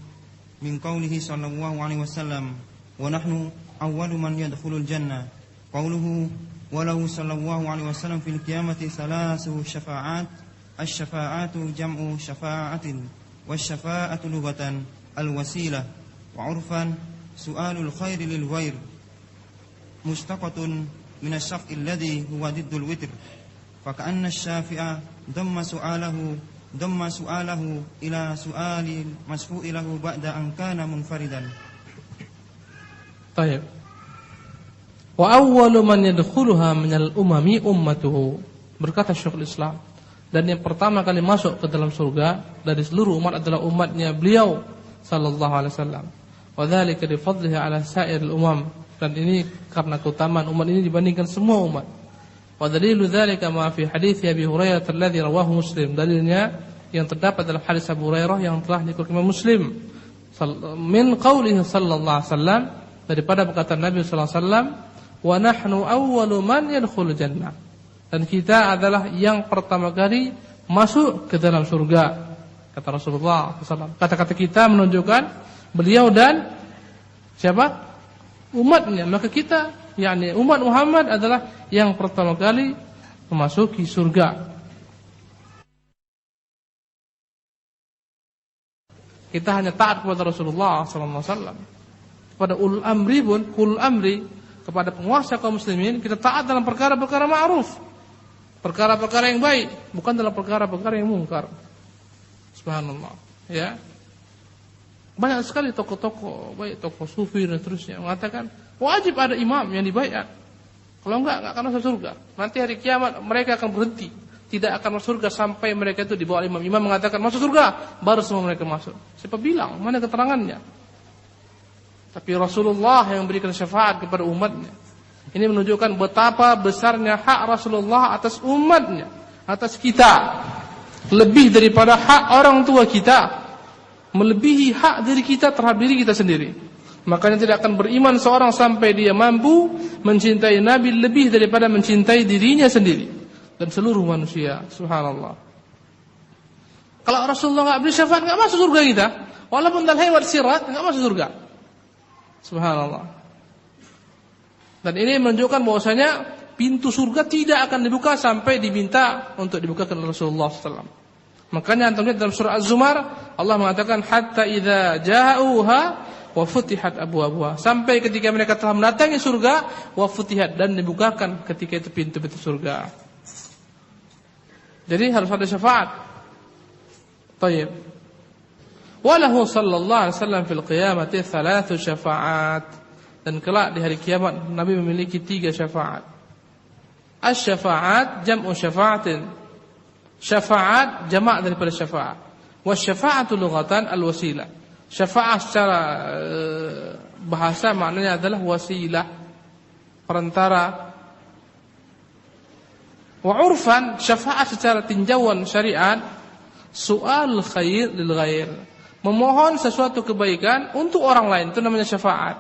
min qawlihi sallallahu alaihi wasallam, wa nahnu awwalu man yadkhulul jannah. Qawluhu walau sallallahu alaihi wasallam fil qiyamati thalasu syafa'at. Asy-syafa'atu jam'u syafa'atin, wasyafa'atu lughatan al-wasilah, wa 'urfan su'alul khairi lil ghair, mustaqatun min asy-syaf'i alladhi huwa diddul witr. Fa ka'anna asy-syafi'a damma su'alahu ila su'alil masfu'i lahu ba'da an kana munfaridan. Baik. Wa awwalu man yadkhuluha minal umami ummatuhu. Berkata Syekhul Islam, dan yang pertama kali masuk ke dalam surga dari seluruh umat adalah umatnya beliau sallallahu alaihi wasallam. Wa dzalika li fadlihi ala sa'iril umam. Dan ini karena keutamaan umat ini dibandingkan semua umat. Wa dalilu dzalika ma fi hadits Abi Hurairah alladzi rawahu Muslim. Dalilnya yang terdapat dalam hadis Abu Hurairah yang telah dikeluarkan Muslim. Min qaulihi sallallahu alaihi wasallam, daripada perkataan Nabi sallallahu alaihi wasallam, wa nahnu awwalu man yadkhulul jannah. Dan kita adalah yang pertama kali masuk ke dalam surga, kata Rasulullah SAW. Kata-kata kita menunjukkan beliau dan siapa? Umatnya. Maka kita, yakni umat Muhammad adalah yang pertama kali memasuki surga. Kita hanya taat kepada Rasulullah SAW. Kepada ulul amri pun, ulul amri, kepada penguasa kaum muslimin, kita taat dalam perkara-perkara ma'ruf, perkara-perkara yang baik, bukan dalam perkara-perkara yang mungkar. Subhanallah, ya. Banyak sekali tokoh-tokoh baik, tokoh sufi dan seterusnya mengatakan wajib ada imam yang dibaiat. Kalau enggak akan masuk surga. Nanti hari kiamat mereka akan berhenti, tidak akan masuk surga sampai mereka itu dibawa imam. Imam mengatakan masuk surga, baru semua mereka masuk. Siapa bilang? Mana keterangannya? Tapi Rasulullah yang memberikan syafaat kepada umatnya. Ini menunjukkan betapa besarnya hak Rasulullah atas umatnya, atas kita, lebih daripada hak orang tua kita, melebihi hak diri kita terhadap diri kita sendiri. Makanya tidak akan beriman seorang sampai dia mampu mencintai Nabi lebih daripada mencintai dirinya sendiri dan seluruh manusia. Subhanallah. Kalau Rasulullah enggak beri syafaat, enggak masuk surga kita. Walaupun dalam lewat sirat, enggak masuk surga. Subhanallah. Dan ini menunjukkan bahwasanya pintu surga tidak akan dibuka sampai diminta untuk dibukakan oleh Rasulullah SAW. Makanya antum lihat dalam surah Az-Zumar, Allah mengatakan hatta idza ja'uha wa futihat abwabuha. Sampai ketika mereka telah mendatangi surga, wa futihat, dan dibukakan ketika itu pintu-pintu surga. Jadi harus ada syafaat. Baik. Walahu sallallahu alaihi wasallam fil qiyamati thalathu syafa'at. Dan kelak di hari kiamat Nabi memiliki 3 syafaat. Asy-syafa'at jam'u syafa'atin. Syafaat jamak daripada syafaat. Wasyafa'atu lughatan al-wasilah. Syafaat secara bahasa maknanya adalah wasilah, perantara. Wa urfan syafaat secara tinjauan syariat su'al khair lil ghair. Memohon sesuatu kebaikan untuk orang lain, itu namanya syafaat.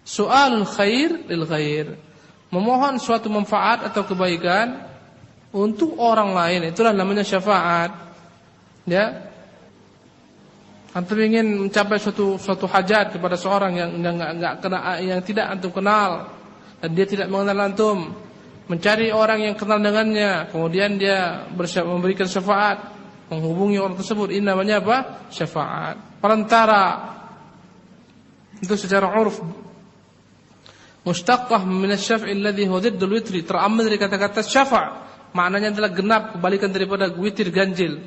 Su'alul khair lil ghair. Memohon suatu manfaat atau kebaikan untuk orang lain, itulah namanya syafaat. Ya. Antum ingin mencapai suatu hajat kepada seorang yang enggak kenal, yang tidak antum kenal dan dia tidak mengenal antum, mencari orang yang kenal dengannya, kemudian dia memberikan syafaat, menghubungi orang tersebut, ini namanya apa? Syafaat. Perantara. Itu secara urf. Mustaqqah min asy-syaf'i alladhi huwa dhiddul witri, terambil dari kata-kata syafa', maknanya adalah genap, kebalikan daripada witir, ganjil.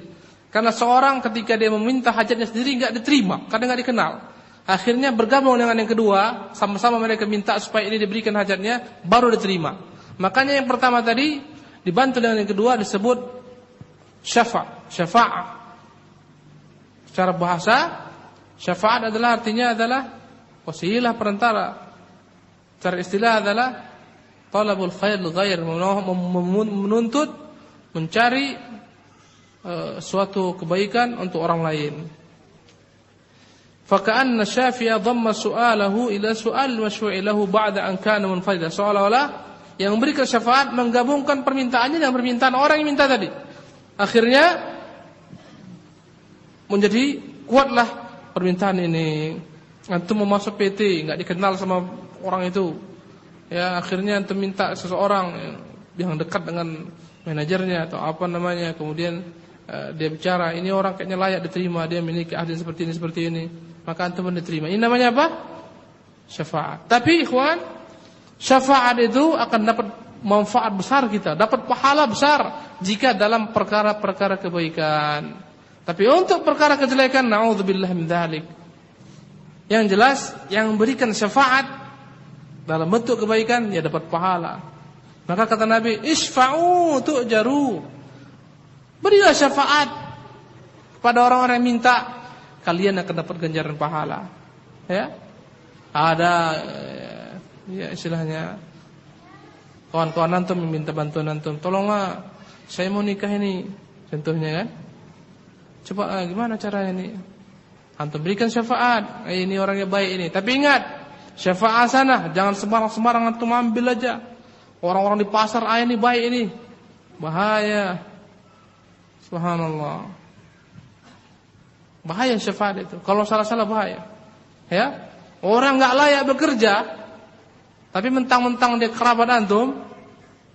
Karena seorang ketika dia meminta hajatnya sendiri enggak diterima, kadang enggak dikenal. Akhirnya bergabung dengan yang kedua, sama-sama mereka minta supaya ini diberikan hajatnya, baru diterima. Makanya yang pertama tadi dibantu dengan yang kedua disebut syafa'ah. Secara bahasa syafaat adalah artinya adalah wasilah, perantara. Secara istilah adalah talabul khair lil ghair, menuntut, mencari suatu kebaikan untuk orang lain. Faka'anna syafi'a dhamma su'alahu ila su'al masyru'i lahu ba'da an kana munfarida. Seolah-olah yang memberikan syafaat menggabungkan permintaannya dengan permintaan orang yang minta tadi. Akhirnya menjadi kuatlah permintaan ini. Antum mau masuk PT, enggak dikenal sama orang itu. Ya, akhirnya antum minta seseorang yang dekat dengan manajernya atau apa namanya, kemudian dia bicara, ini orang kayaknya layak diterima, dia memiliki ahli seperti ini, maka antum diterima. Ini namanya apa? Syafaat. Tapi ikhwan, syafaat itu akan dapat manfaat besar kita, dapat pahala besar jika dalam perkara-perkara kebaikan. Tapi untuk perkara kejelekan, na'udzubillah min dzalik. Yang jelas, yang memberikan syafaat dalam bentuk kebaikan, dia dapat pahala. Maka kata Nabi, isfa'u tu'jaru. Berilah syafaat kepada orang-orang yang minta, kalian akan dapat ganjaran pahala. Ya, ada ya istilahnya kawan-kawan antum meminta bantuan antum, tolonglah saya mau nikah ini, contohnya kan. Coba gimana caranya ini? Antum berikan syafaat, ini orangnya baik ini. Tapi ingat, syafaat sana jangan sembarang-sembarang antum ambil aja. Orang-orang di pasar, ini baik ini. Bahaya. Subhanallah. Bahaya syafaat itu. Kalau salah-salah bahaya. Ya. Orang enggak layak bekerja, tapi mentang-mentang dia kerabat antum,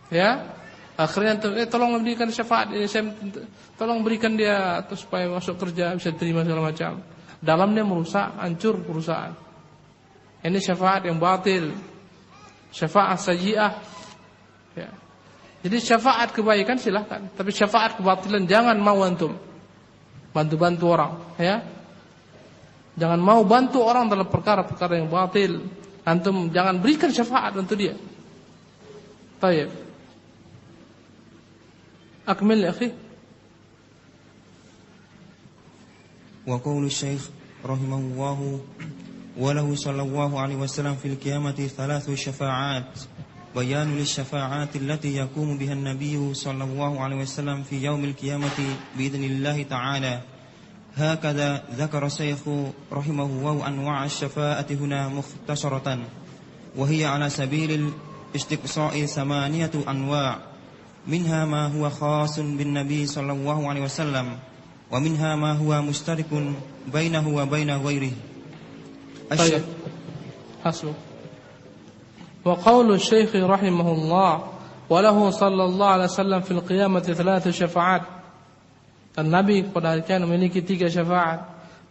ya. Akhirnya antum tolong berikan syafaat ini, saya tolong berikan dia atau supaya masuk kerja bisa terima segala macam. Dalamnya merusak, hancur perusahaan. Ini syafaat yang batil. Syafaat sayyi'ah. Ya. Jadi syafaat kebaikan silahkan, tapi syafaat kebatilan jangan mau antum. Bantu-bantu orang, ya. Jangan mau bantu orang dalam perkara-perkara yang batil. Antum jangan berikan syafaat untuk dia. Baik. Akmil ya akhi. Wa qaulu Syekh rahimahullahu wa lahu sallallahu alaihi wasallam fil qiyamati thalathu syafa'at. بيان للشفاعات التي يقوم بها النبي صلى الله عليه وسلم في يوم القيامة بإذن الله تعالى. هكذا ذكر الشيخ رحمه الله أنواع الشفاعة هنا مختصرة، وهي على سبيل الاستقصاء 8 أنواع، منها ما هو خاص بالنبي صلى الله عليه وسلم، ومنها ما هو مشترك بينه وبين غيره. حسبك. وقول الشيخ رحمه الله وله صلى الله عليه وسلم في القيامة 3 syafa'at. Dan Nabi pada hari kiamat memiliki 3 syafaat.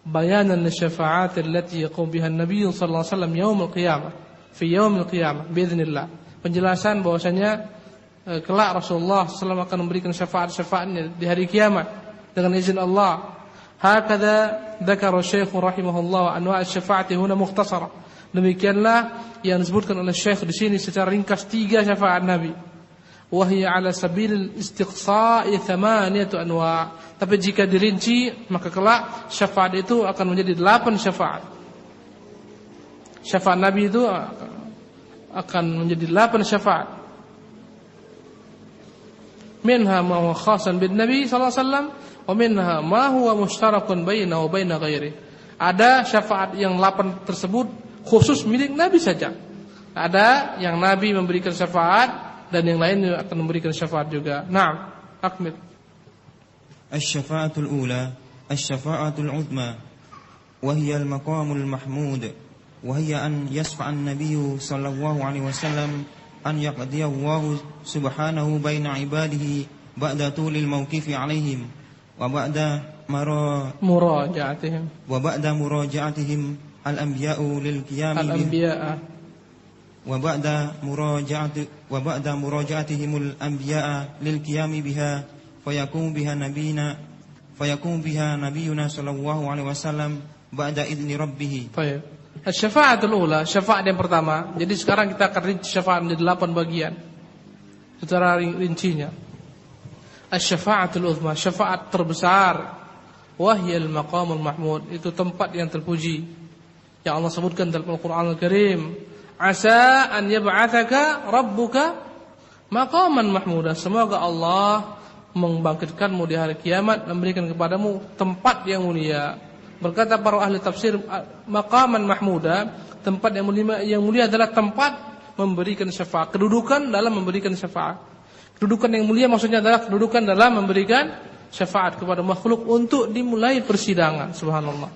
Bayanan lisyafa'at allati yaqum biha an-nabiy sallallahu alaihi wasallam yaumul qiyamah, fi yaumil qiyamah biidznillah. Penjelasan bahwasanya kelak Rasulullah sallallahu akan memberikan syafaat-syafaatnya di hari kiamat dengan izin Allah. Hakadha dzakara Syekh rahimahullah anwa' asy-syafa'ati huna mukhtasara. Demikianlah yang disebutkan oleh Syekh di sini secara ringkas 3 syafaat Nabi. Wa hiya 'ala sabilil istiqsa'i 8 anwa'. Tapi jika dirinci maka kelak syafaat itu akan menjadi 8 syafaat. Syafaat Nabi itu akan menjadi 8 syafaat. Minha ma huwa khasan bin Nabi sallallahu alaihi wasallam wa minha ma huwa mushtarakun bainahu wa bain ghairihi. Ada syafaat yang 8 tersebut khusus milik Nabi saja. Ada yang Nabi memberikan syafaat dan yang lain akan memberikan syafaat juga. Naam, akmil. Asy-syafa'atul ula, asy-syafa'atul 'uzma, wa hiya al-maqamul mahmud, wa hiya an yasfa'a an-nabiy sallallahu alaihi wasallam an yaqdiya Allah subhanahu baina ibadihi ba'da tulil mawqifi 'alaihim wa ba'da muraja'atihim al-anbiya'u lil qiyam وبعد مراجعتهم الأنبياء للقيام بها فيقوم بها نبينا صلى الله عليه وسلم بعد إذن ربه. Baik. Asy-syafa'atul ula, syafaat yang pertama. Jadi sekarang kita akan rinci syafaat menjadi 8 bagian secara rincinya. Asy-syafa'atul uzma, syafaat terbesar. Wahyal maqamul mahmud, itu tempat yang terpuji yang Allah sebutkan dalam Al-Qur'an Al-Karim. Asa an yab'atsaka rabbuka maqaman mahmuda. Semoga Allah membangkitkanmu di hari kiamat dan memberikan kepadamu tempat yang mulia. Berkata para ahli tafsir, maqaman mahmuda, tempat yang mulia adalah tempat memberikan syafaat, kedudukan dalam memberikan syafaat. Kedudukan yang mulia maksudnya adalah kedudukan dalam memberikan syafaat kepada makhluk untuk dimulai persidangan. Subhanallah.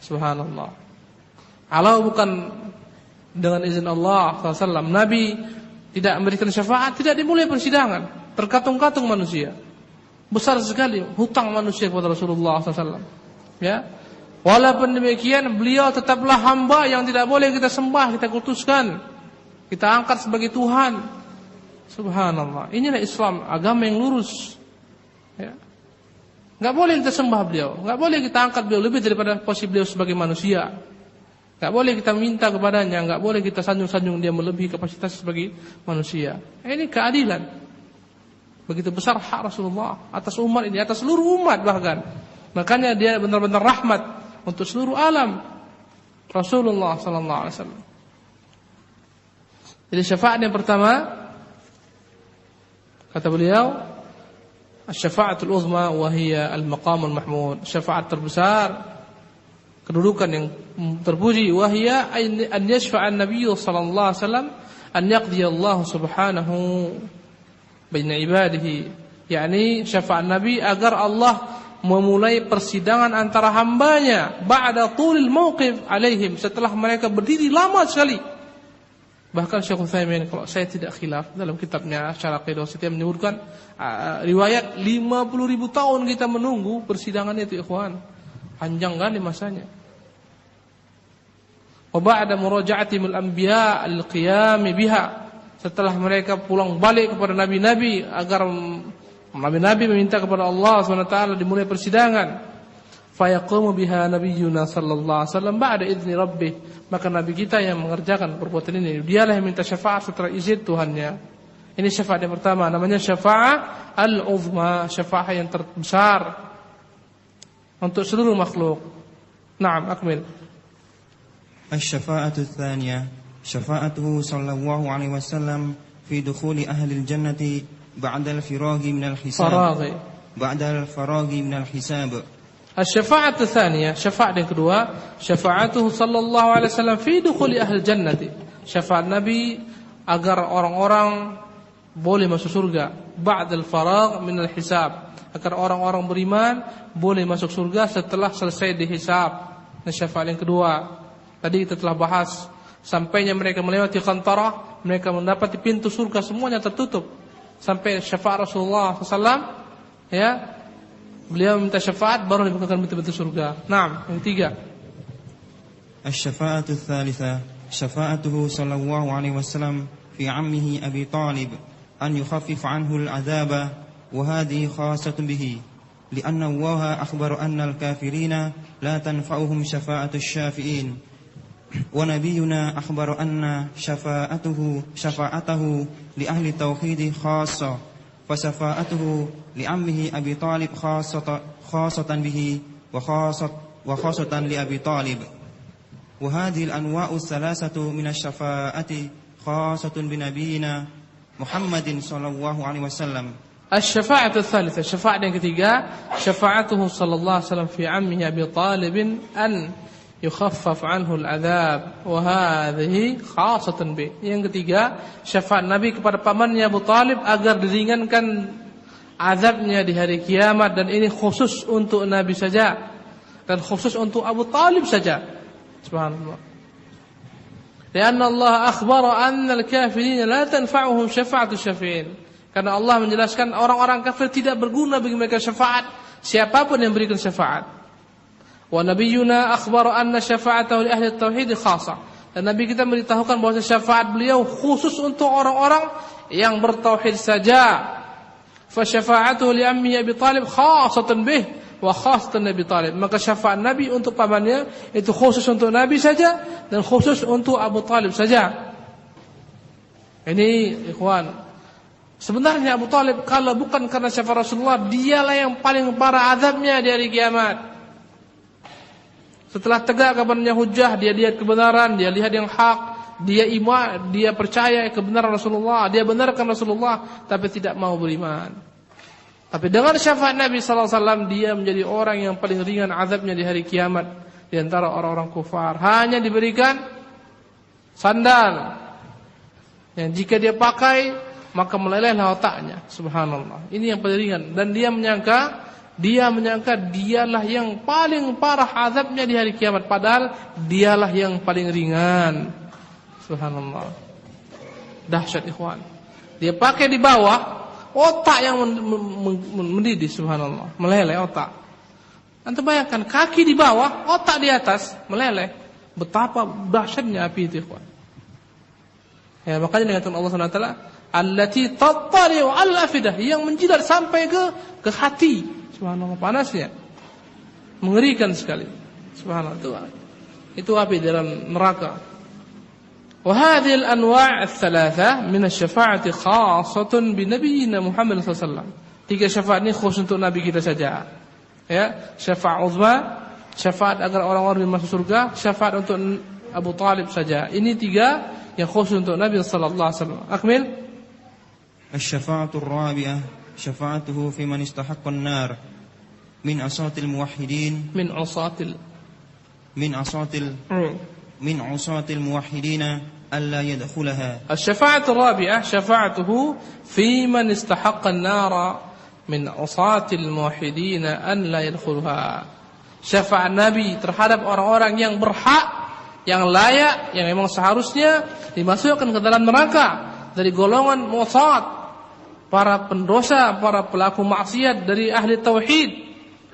Subhanallah. Kalau bukan dengan izin Allah SAW, Nabi tidak memberikan syafaat, tidak dimulai persidangan. Terkatung-katung manusia. Besar sekali hutang manusia kepada Rasulullah SAW. Ya, walaupun demikian beliau tetaplah hamba yang tidak boleh kita sembah, kita kutuskan, kita angkat sebagai Tuhan. Subhanallah. Inilah Islam, agama yang lurus. Ya. Gak boleh kita sembah beliau, gak boleh kita angkat beliau lebih daripada posisi beliau sebagai manusia. Gak boleh kita minta kepadanya, gak boleh kita sanjung-sanjung dia melebihi kapasitas sebagai manusia. Ini keadilan. Begitu besar hak Rasulullah atas umat ini, atas seluruh umat bahkan. Makanya dia benar-benar rahmat untuk seluruh alam. Rasulullah sallallahu alaihi wasallam. Jadi syafaat yang pertama kata beliau, asy-syafa'atul uzma wa hiya al-maqamul mahmud. Syafaat terbesar, kedudukan yang terpuji, wahia an yashfa'a an-nabiy sallallahu alaihi wasallam an yaqdi Allah subhanahu baina ibadihi, yakni syafaat Nabi agar Allah memulai persidangan antara hambanya ba'da tulil mauqif alaihim, setelah mereka berdiri lama sekali. Bahkan Syekh Utsaimin, kalau saya tidak khilaf, dalam kitabnya Syarah Aqidahus Wasithiyah menyebutkan riwayat 50.000 tahun kita menunggu persidangan itu, ikhwan. Panjang kali masanya. Wa ba'da muraja'atil anbiya al-qiyam biha, setelah mereka pulang balik kepada nabi-nabi agar nabi-nabi meminta kepada Allah SWT dimulai persidangan. Fayaqumu biha nabiyyuna sallallahu alaihi wasallam ba'da idzni rabbih, maka nabi kita yang mengerjakan perbuatan ini, dialah yang minta syafaat setelah izin Tuhannya. Ini syafaat yang pertama, namanya syafaat al-uzma, syafaat yang terbesar untuk seluruh makhluk. Naam, akmil. Asy-syafa'atu tsaniyah, syafa'atuhu sallallahu alaihi wasallam fi dukhuli ahli al-jannati ba'da al-firaghi min al-hisab. Ba'da al-faraghi min al-hisab. Asy-syafa'atu tsaniyah, syafaat yang kedua, syafa'atuhu sallallahu alaihi wasallam fi dukhuli ahli al-jannati. Syafaat Nabi agar orang-orang boleh masuk surga ba'da al-faragh min al-hisab, agar orang-orang beriman boleh masuk surga setelah selesai dihisab. Ini syafaat yang kedua. Tadi kita telah bahas, sampainya mereka melewati qantarah, mereka mendapati pintu surga semuanya tertutup. Sampai syafaat Rasulullah SAW, ya, beliau minta syafaat baru dibukakan pintu-pintu surga. Naam, yang ketiga. Asy-syafa'atu tsalitsah, syafa'atuhu sallallahu alaihi wasallam fi 'ammihi Abi Thalib an yukhaffif 'anhu al-'adzaba wa hadhihi khassatun bihi. لأن الله أخبر أن الكافرين لا تنفعهم شفاعة الشافعين ونبينا أخبر أن شفاعته لأهل التوحيد خاصة فشفاعته لعمه أبي طالب خاصة به وخاصة لأبي طالب وهذه الأنواع الثلاثة من الشفاعة خاصة بنبينا محمد صلى الله عليه وسلم. الشفاعة الثالثة syafaat yang ketiga syafa'atuhu sallallahu alaihi wasallam fi ammihi Abi Talib an yukhaffaf anhu al-'adzab wa hadhihi khassatan bi. Yang ketiga syafaat Nabi kepada pamannya Abu Talib agar diringankan azabnya di hari kiamat, dan ini khusus untuk Nabi saja dan khusus untuk Abu Talib saja. Subhanallah. Karena Allah akhbara anna al-kafirin la tanfa'uhum syafa'atu syafi'in. Karena Allah menjelaskan orang-orang kafir tidak berguna bagi mereka syafaat siapapun yang berikan syafaat. Wa nabiyyuna akhbara anna syafa'atahu li ahli tauhid khassah. Dan Nabi kita memberitahukan bahwa syafaat beliau khusus untuk orang-orang yang bertauhid saja. Fa syafa'atuhu li ammi Abi Talib khassatan bih wa khassatan Abi Talib. Maka syafaat Nabi untuk pamannya itu khusus untuk Nabi saja dan khusus untuk Abu Talib saja. Ini ikhwan, sebenarnya Abu Talib kalau bukan karena syafaat Rasulullah, dialah yang paling parah azabnya di hari kiamat. Setelah tegak kepadanya hujjah, dia lihat kebenaran, dia lihat yang hak, dia iman, dia percaya kebenaran Rasulullah, dia benarkan Rasulullah, tapi tidak mau beriman. Tapi dengan syafaat Nabi sallallahu alaihi wasallam, dia menjadi orang yang paling ringan azabnya di hari kiamat di antara orang-orang kufar. Hanya diberikan sandal yang jika dia pakai maka melelehlah otaknya. Subhanallah. Ini yang paling ringan. Dan dia menyangka dialah yang paling parah azabnya di hari kiamat, padahal dialah yang paling ringan. Subhanallah. Dahsyat ikhwan. Dia pakai di bawah, otak yang mendidih. Subhanallah. Meleleh otak. Antum bayangkan, kaki di bawah, otak di atas, meleleh. Betapa dahsyatnya api itu ikhwan. Ya, makanya dengan Allah SWT, allati tattari'u 'alal afidah, yang menjilat sampai ke hati. Subhanallah, panasnya. Mengerikan sekali. Subhanallah. Itu api dalam neraka. Wa hadhihi al-anwa' ats-tsalatsa min asy-syafa'ati khassatun bi nabiyyina Muhammad sallallahu alaihi wasallam. Tiga syafaat ini khusus untuk nabi kita saja. Ya, syafaat uzma, syafaat agar orang-orang masuk surga, syafaat untuk Abu Talib saja. Ini tiga yang khusus untuk Nabi sallallahu alaihi wasallam. Akmil. الشفاعة الرابعة شفاعته في من استحق النار من عصاة الموحدين من عصاة الموحدين ألا يدخلها. الشفاعة الرابعة شفاعته في من استحق النار من عصاة الموحدين أن لا يدخلها. Syafaat Nabi terhadap orang-orang yang berhak, yang layak, yang memang seharusnya dimasukkan ke dalam neraka dari golongan mu'sat, para pendosa, para pelaku maksiat dari ahli tauhid,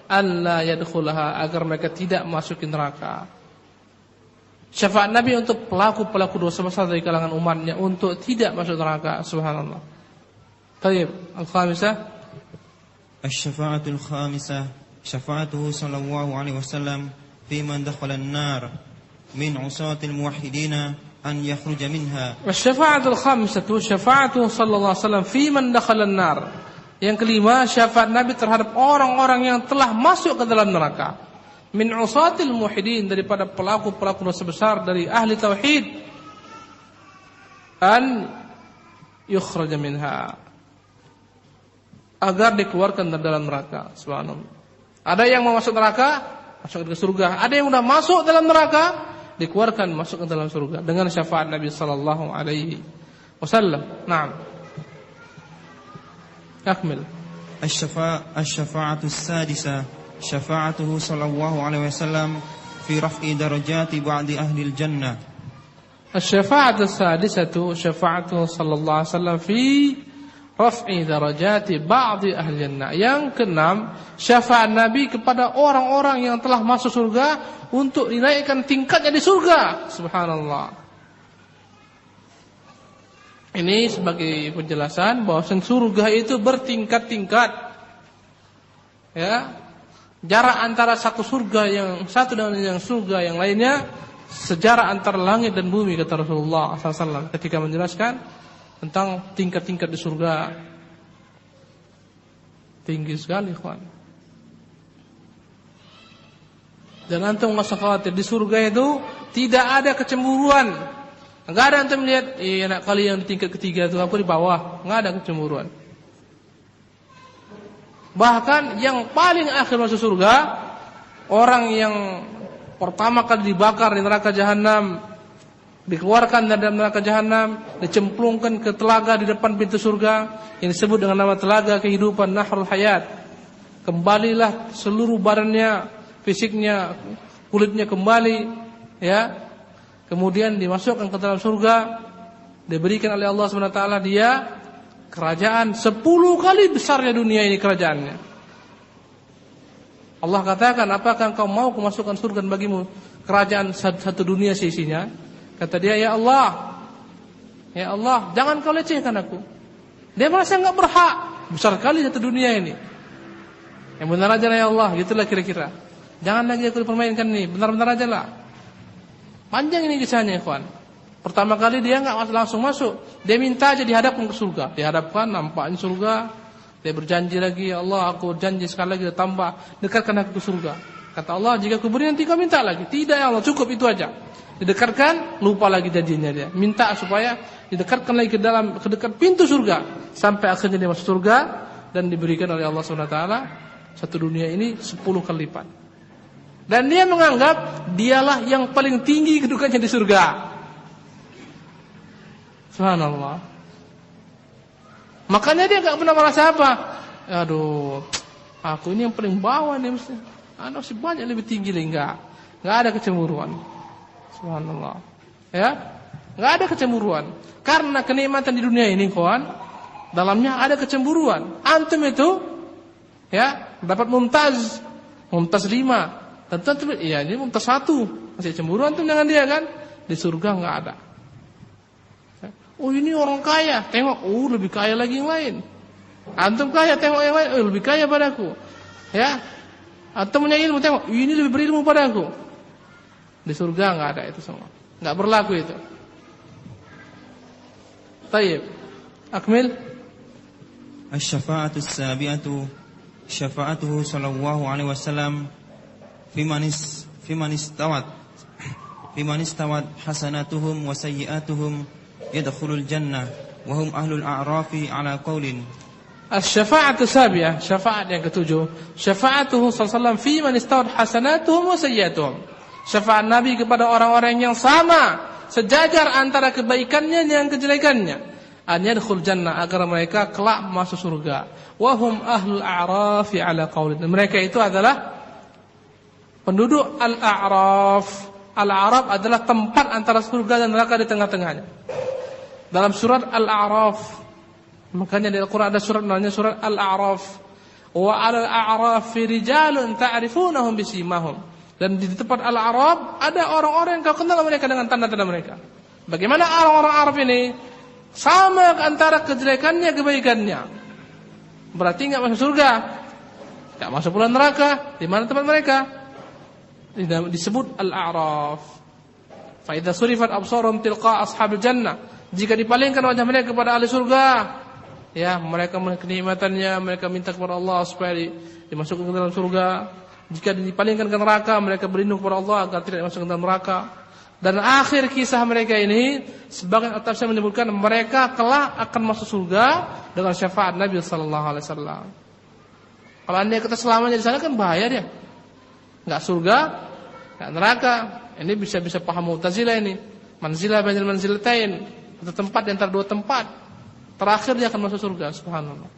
alla yadkhulaha, agar mereka tidak masuk neraka. Syafaat Nabi untuk pelaku-pelaku dosa besar dari kalangan umatnya untuk tidak masuk neraka. Subhanallah. Baik, al-khamisah. Asy-syafa'atul khamisah syafa'atuhu sallallahu alaihi wasallam fi man dakhala an-nar min 'usatil muwahhidin an yakhruja minha. Asy-syafa'atul khamisatu syafa'atuhu sallallahu alaihi wasallam fi man dakhala an-nar. Yang kelima, syafaat Nabi terhadap orang-orang yang telah masuk ke dalam neraka. Min usatil muwahhidin, daripada pelaku-pelaku dosa besar dari ahli tauhid, an yukhraja minha, agar dikeluarkan dari dalam neraka. Subhanallah. Ada yang mau masuk neraka, masuk ke surga. Ada yang sudah masuk dalam neraka, dikeluarkan masuk ke dalam surga dengan syafaat Nabi sallallahu alaihi wasallam. Naam. Akmil. Asy-syafa'atu as-sadisah syafa'atuhu sallallahu alaihi wasallam fi raf'i darajati ba'di ahli al-jannah. Asy-syafa'atu as-sadisatu syafa'atuhu sallallahu alaihi wasallam fi raf'i darajati ba'di ahli jannah. Yang keenam, syafaat Nabi kepada orang-orang yang telah masuk surga untuk dinaikkan tingkatnya di surga. Subhanallah. Ini sebagai penjelasan bahwa surga itu bertingkat-tingkat. ya, jarak antara satu surga yang satu dengan yang surga yang lainnya sejarak antara langit dan bumi, kata Rasulullah SAW ketika menjelaskan tentang tingkat-tingkat di surga. Tinggi sekali, ikhwan. Dan antum enggak usah khawatir, di surga itu tidak ada kecemburuan. Enggak ada antum lihat, enak kali yang di tingkat ketiga itu, aku di bawah. Enggak ada kecemburuan. Bahkan yang paling akhir masuk surga, orang yang pertama kali dibakar di neraka jahanam, dikeluarkan dari neraka jahanam, dicemplungkan ke telaga di depan pintu surga yang disebut dengan nama telaga kehidupan, Nahrul Hayat. Kembalilah seluruh badannya, fisiknya, kulitnya kembali, ya. Kemudian dimasukkan ke dalam surga, diberikan oleh Allah SWT dia kerajaan 10 kali besarnya dunia ini kerajaannya. Allah katakan, apakah engkau mau kumasukkan surga bagimu kerajaan satu dunia seisinya? Kata dia, ya Allah, jangan kau lecehkan aku. Dia merasa enggak berhak, besar kali satu dunia ini. Yang benar aja lah ya Allah, gitulah kira-kira. Jangan lagi aku dipermainkan nih, benar-benar aja lah. Panjang ini kisahnya, ikhwan. Pertama kali dia enggak langsung masuk, dia minta aja dihadapkan ke surga. Dihadapkan, nampaknya surga. Dia berjanji lagi, ya Allah, aku janji sekali lagi tambah, dekatkan aku ke surga. Kata Allah, jika aku beri nanti kau minta lagi. Tidak ya Allah, cukup itu aja. Didekatkan, lupa lagi janjinya dia. Minta supaya didekatkan lagi ke dekat pintu surga, sampai akhirnya dia masuk surga dan diberikan oleh Allah SWT satu dunia ini 10 kali lipat. Dan dia menganggap dialah yang paling tinggi kedudukannya di surga. Subhanallah. Makanya dia enggak pernah merasa apa. Aduh, aku ini yang paling bawah nih mesti. Ada masih banyak lebih tinggi lagi, enggak ada kecemburuan. Subhanallah. Ya? Enggak ada kecemburuan. Karena kenikmatan di dunia ini, kawan, dalamnya ada kecemburuan. Antum itu ya, dapat mumtaz 5. Tentu iya, ini mumtaz 1. Masih cemburu antum dengan dia kan? Di surga enggak ada. Oh, ini orang kaya, tengok, lebih kaya lagi yang lain. Antum kaya, tengok yang lain, lebih kaya padaku. Ya. Antum punya ilmu, tengok, ini lebih berilmu padaku. Di surga enggak ada itu semua. Enggak berlaku itu. Baik. Akmil. Asy-syafa'atu as-sabi'atu syafa'atuhu sallallahu alaihi wasallam fi man istawat hasanatuhum wa sayyi'atuhum yadkhulul jannah wa hum ahlul a'rafi ala qaulin. Asy-syafa'atu as-sabi'ah, syafaat yang ketujuh, syafa'atuhu sallallahu alaihi wasallam fi man istawat hasanatuhum wa sayyi'atuhum. Syafaat Nabi kepada orang-orang yang sama, sejajar antara kebaikannya dan kejelekannya. An yadkhul jannah, agar mereka kelak masuk surga. Wa hum ahlul a'rafi ala qaulin. Mereka itu adalah penduduk al-a'raf. Al-a'raf adalah tempat antara surga dan neraka di tengah-tengahnya. Dalam surat Al-A'raf, makanya di Al-Quran ada surat namanya surat Al-A'raf. Wa 'alal a'rafi rijalun ta'rifunahum bisimahum. Dan di tempat Al-A'raf ada orang-orang yang kau kenal mereka dengan tanda-tanda mereka. Bagaimana orang-orang Arab ini? Sama antara kejelekannya kebaikannya. Berarti enggak masuk surga, enggak masuk pula neraka. Di mana tempat mereka? Disebut Al-A'raf. Fa idza surifat absarum tilqa ashabil jannah. Jika dipalingkan wajah mereka kepada ahli surga, ya, mereka kenikmatannya, mereka minta kepada Allah supaya dimasukkan ke dalam surga. Jika dipalingkan ke neraka, mereka berlindung kepada Allah agar tidak masuk ke dalam neraka. Dan akhir kisah mereka ini, sebagian tafsir menyebutkan mereka kelak akan masuk surga dengan syafaat Nabi sallallahu alaihi wasallam. Kalau anda kata selamanya di sana kan bahaya dia. Enggak surga, enggak neraka. Ini bisa paham Mu'tazilah ini. Manzilah bainal manzilatain, satu tempat di antara dua tempat. Terakhir dia akan masuk surga, subhanallah.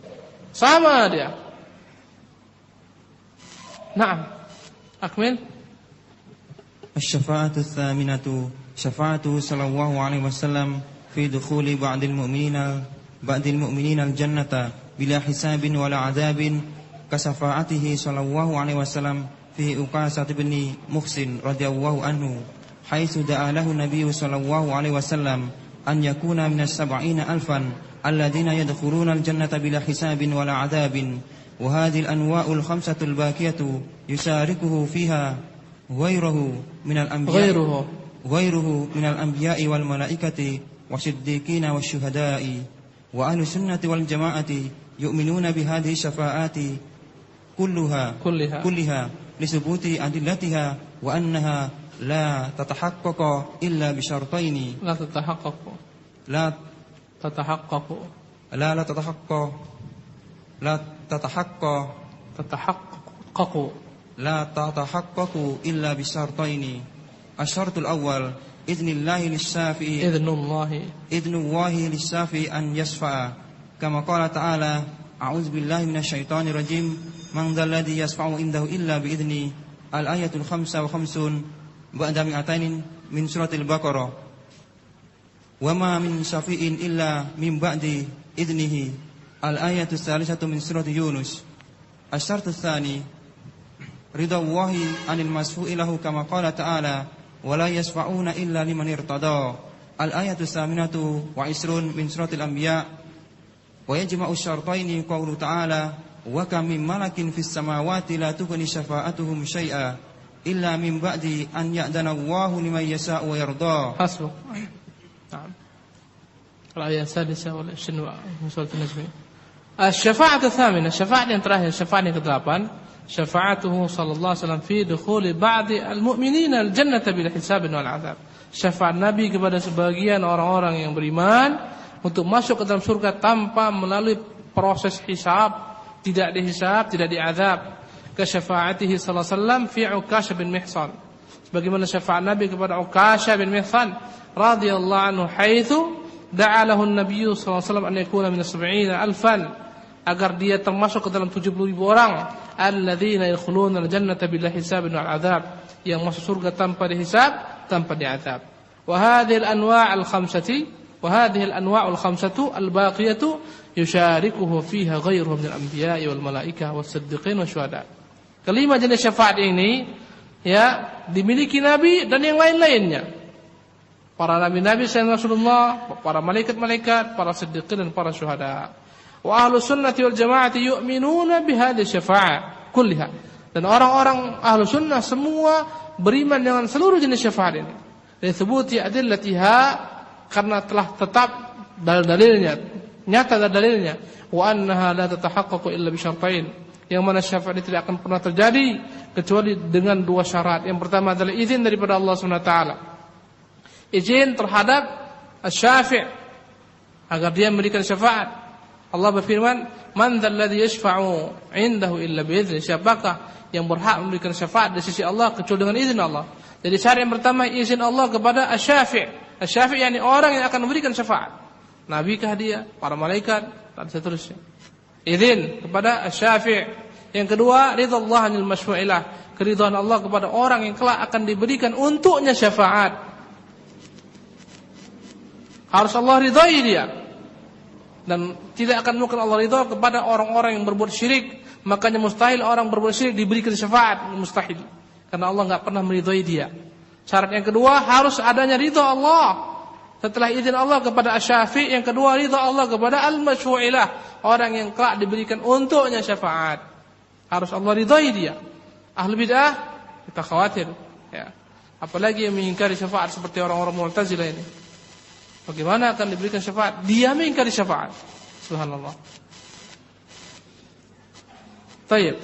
Sama dia. Naam. Akmil. Asy-syafa'atu ats-tsaminatu syafa'atuhu sallallahu alaihi wasallam fi dukhuli ba'dil mu'minina al-jannata bila hisabin wala 'adzabin ka syafa'atihi sallallahu alaihi wasallam fi Uqasah bin Muhsin radhiyallahu anhu haitsu da'a lahu Nabi sallallahu alaihi wasallam an yakuna minas 70,000 alladziina yadkhuluna al-jannata bila hisabin wala 'adzabin وهذه الأنواع الخمسة الباقية يشاركه فيها غيره من الأنبياء والملائكة والصديقين والشهداء. وأهل السنة والجماعة يؤمنون بهذه الشفاعات كلها لثبوت أدلتها وأنها لا تتحقق إلا بشرطين. لا تتحقق إلا بشرطين. الشرط الأول إذن الله للشافع أن يشفع كما قال تعالى أعوذ بالله من الشيطان الرجيم من ذا الذي يشفع عنده إلا بإذنه. الآية 55 بعد 200 من سورة البقرة. وما من شفيع إلا من بعد إذنه. الآية 3 من سورة يونس. الشرط الثاني رضا الله عن المشفوع له كما قال تعالى ولا يشفعون إلا لمن ارتضى. الآية 28 من سورة الأنبياء. ويجمع الشرطين قوله تعالى وكم من ملك في السماوات لا تغني شفاعتهم شيئا إلا من بعد أن يأذن الله لمن يشاء ويرضى. حسبك. نعم. الآية 26 من سورة النجم. الشفاعة الثامنة, syafaat yang terakhir, syafaat yang ke-8, syafa'atuhu sallallahu alaihi wasallam fi dukhuli ba'di al-mu'minina al-jannata bil hisabin wal 'adzab. Syafaat Nabi kepada sebagian orang-orang yang beriman untuk masuk ke dalam surga tanpa melalui proses hisab, tidak dihisab, tidak diazab. Ka syafaatihi sallallahu alaihi wasallam fi Ukasha bin Mihsan. Sebagaimana syafaat Nabi kepada Ukasha bin Mihsan radhiyallahu anhu haitsu da'alahu an-nabiy sallallahu alaihi wasallam an yakuna min 70,000 agar dia termasuk ke dalam 70.000 orang alladzina yadkhuluna al-jannata bila hisabin wal 'adzab, yang masuk surga tanpa dihisab, tanpa diazab. Wa hadhihi al-anwa' al-khamsati wa hadhihi al-anwa' al-khamsatu al-baqiyatu yusyarikuhu fiha ghairuhum min al-anbiya'i wal malaikah was siddiqin wasyuhada. Kelima jenis syafaat ini ya dimiliki Nabi dan yang lain-lainnya. Para nabi-nabi selain Rasulullah, para malaikat-malaikat, para siddiqin dan para syuhada. Wa ahlus sunnati wal jamaati yu'minuna bihadhihi syafa'ah kulliha. Dan orang-orang ahlu sunnah semua beriman dengan seluruh jenis syafaat ini. Dithubuti adillatiha, karena telah tetap dalil-dalilnya, nyata dalilnya. Wa annaha la tatahaqqaqu illa bi syartain, yang mana syafaat ini tidak akan pernah terjadi kecuali dengan dua syarat. Yang pertama adalah izin daripada Allah Subhanahu wa taala. Izin terhadap asy-syafi' agar dia memberikan syafaat. Allah berfirman, "Man dzalladzi yashfa'u 'indahu illa bi'idznih." Siapakah yang berhak memberikan syafaat di sisi Allah kecuali dengan izin Allah? Jadi syarat yang pertama izin Allah kepada asy-syafi'. Asy-syafi' yakni orang yang akan memberikan syafaat. Nabi kah dia, para malaikat dan seterusnya. Izin kepada asy-syafi'. Yang kedua, ridha Allah 'anil masyfu'ilah, keridhaan Allah kepada orang yang kelak akan diberikan untuknya syafaat. Harus Allah ridhai dia. Dan tidak akan mungkin Allah ridha kepada orang-orang yang berbuat syirik. Makanya mustahil orang berbuat syirik diberikan syafaat, mustahil. Karena Allah enggak pernah meridhai dia. Syarat yang kedua harus adanya ridha Allah. Setelah izin Allah kepada asy-syafi', yang kedua ridha Allah kepada al-masyfu'ilah, orang yang kelak diberikan untuknya syafaat. Harus Allah ridhai dia. Ahli bid'ah kita khawatir ya. Apalagi yang mengingkari syafaat seperti orang-orang Mu'tazilah ini. Bagaimana akan diberikan syafaat? Dia mengingkari syafaat. Subhanallah. Baik.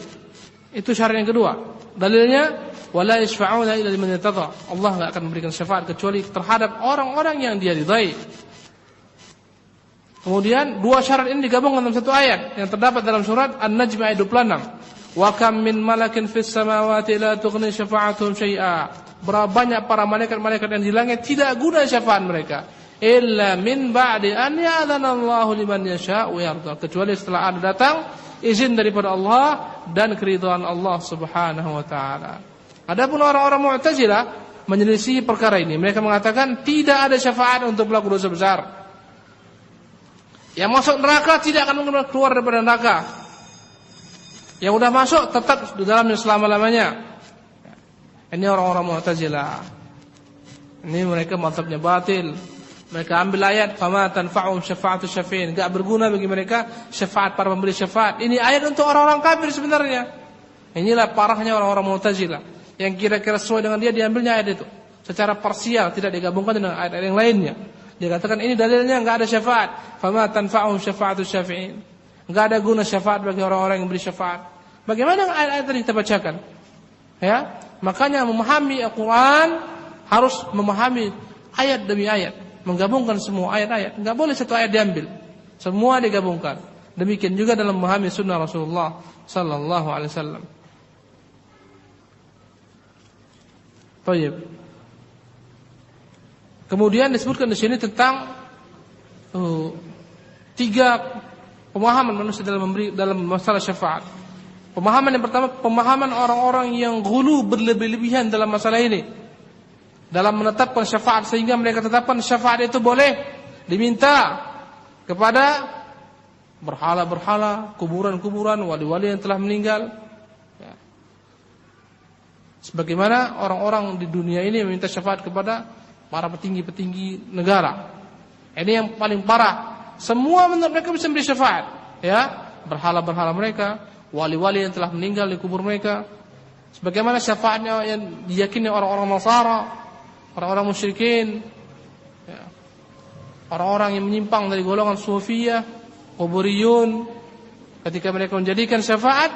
Itu syarat yang kedua. Dalilnya wala yashfa'una illa liman irtada. Allah enggak akan memberikan syafaat kecuali terhadap orang-orang yang Dia ridhai. Kemudian dua syarat ini digabungkan dalam satu ayat yang terdapat dalam surat An-Najm ayat 26. Wa kam min malakin fis samawati la tughni syafa'atuhum syai'a. Berapa banyak para malaikat-malaikat yang di langit tidak guna syafaat mereka. Illa min ba'di an ya'dzana Allahu liman yasha'u wa yarda, kecuali setelah ada datang izin daripada Allah dan keridhaan Allah Subhanahu wa taala. Adapun orang-orang Mu'tazilah menyelisih perkara ini. Mereka mengatakan tidak ada syafaat untuk pelaku dosa besar. Yang masuk neraka tidak akan mungkin keluar daripada neraka. Yang sudah masuk tetap di dalamnya selama-lamanya. Ini orang-orang Mu'tazilah. Ini mereka mazhabnya batil. Mereka ambil ayat fama tanfa'um syafa'atu syafi'in, enggak berguna bagi mereka syafaat para pemberi syafaat. Ini ayat untuk orang-orang kafir sebenarnya. Inilah parahnya orang-orang Mu'tazilah yang kira-kira sesuai dengan dia diambilnya ayat itu secara parsial, tidak digabungkan dengan ayat-ayat yang lainnya. Dia katakan ini dalilnya enggak ada syafaat. Fama tanfa'um syafa'atu syafi'in. Enggak ada guna syafaat bagi orang-orang yang beri syafaat. Bagaimana ayat-ayat tadi kita bacakan? Ya, makanya memahami Al-Qur'an harus memahami ayat demi ayat. Menggabungkan semua ayat-ayat, enggak boleh satu ayat diambil, semua digabungkan. Demikian juga dalam memahami sunnah Rasulullah sallallahu alaihi wasallam. Baik. Kemudian disebutkan di sini tentang tiga pemahaman manusia dalam masalah syafaat. Pemahaman yang pertama, pemahaman orang-orang yang ghulu berlebih-lebihan dalam masalah ini, dalam menetapkan syafaat, sehingga mereka tetapkan syafaat itu boleh diminta kepada berhala-berhala, kuburan-kuburan, wali-wali yang telah meninggal. Ya. Sebagaimana orang-orang di dunia ini meminta syafaat kepada para petinggi-petinggi negara. Ini yang paling parah. Semua menurut mereka bisa memberi syafaat. Ya, berhala-berhala mereka, wali-wali yang telah meninggal di kubur mereka. Sebagaimana syafaatnya yang diyakini orang-orang Nasara, orang-orang musyrikin, ya, orang-orang yang menyimpang dari golongan Sufiyah, Quburiyun, ketika mereka menjadikan syafaat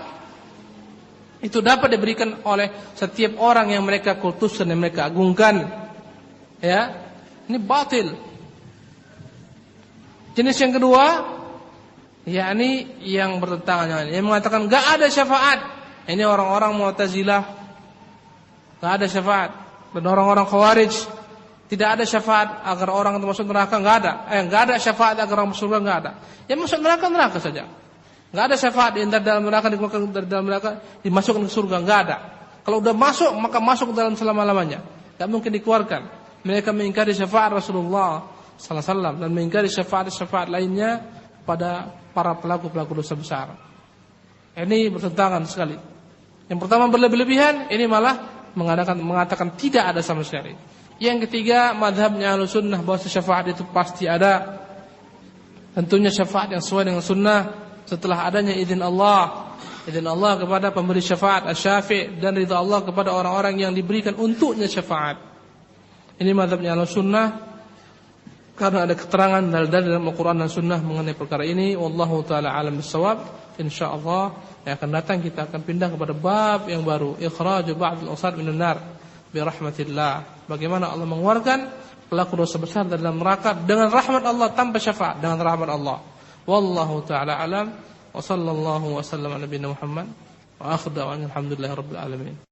itu dapat diberikan oleh setiap orang yang mereka kultuskan, yang mereka agungkan. Ya, ini batil. Jenis yang kedua, yakni yang bertentangan, yang mengatakan enggak ada syafaat. Ini orang-orang Mu'tazilah, enggak ada syafaat. Dan orang-orang Khawarij, tidak ada syafaat agar orang itu masuk neraka, enggak ada. Enggak ada syafaat agar orang masuk surga, enggak ada. Yang masuk neraka saja. Enggak ada syafaat yang dari dalam neraka, dikeluarkan dari dalam neraka, dimasukkan ke surga, enggak ada. Kalau udah masuk, maka masuk ke dalam selama-lamanya. Enggak mungkin dikeluarkan. Mereka mengingkari syafaat Rasulullah sallallahu alaihi wasallam dan mengingkari syafaat-syafaat lainnya pada para pelaku-pelaku dosa besar. Ini bertentangan sekali. Yang pertama berlebih-lebihan, ini malah mengatakan tidak ada sama sekali. Yang ketiga, mazhabnya Ahlussunnah bahwa syafaat itu pasti ada. Tentunya syafaat yang sesuai dengan sunnah setelah adanya izin Allah kepada pemberi syafaat asy-syafi' dan ridha Allah kepada orang-orang yang diberikan untuknya syafaat. Ini mazhabnya Ahlussunnah karena ada keterangan dalam Al-Qur'an dan Sunnah mengenai perkara ini. Wallahu taala alam bissawab. Insyaallah yang akan datang kita akan pindah kepada bab yang baru, ikhraju ba'dil usad minan nar bi rahmatillah. Bagaimana Allah mengeluarkan pelaku dosa besar dari dalam neraka dengan rahmat Allah, tanpa syafaat, dengan rahmat Allah. Wallahu taala alam wa sallallahu wa sallam ala nabiyina Muhammad wa akhiru da'wana alhamdulillahi rabbil alamin.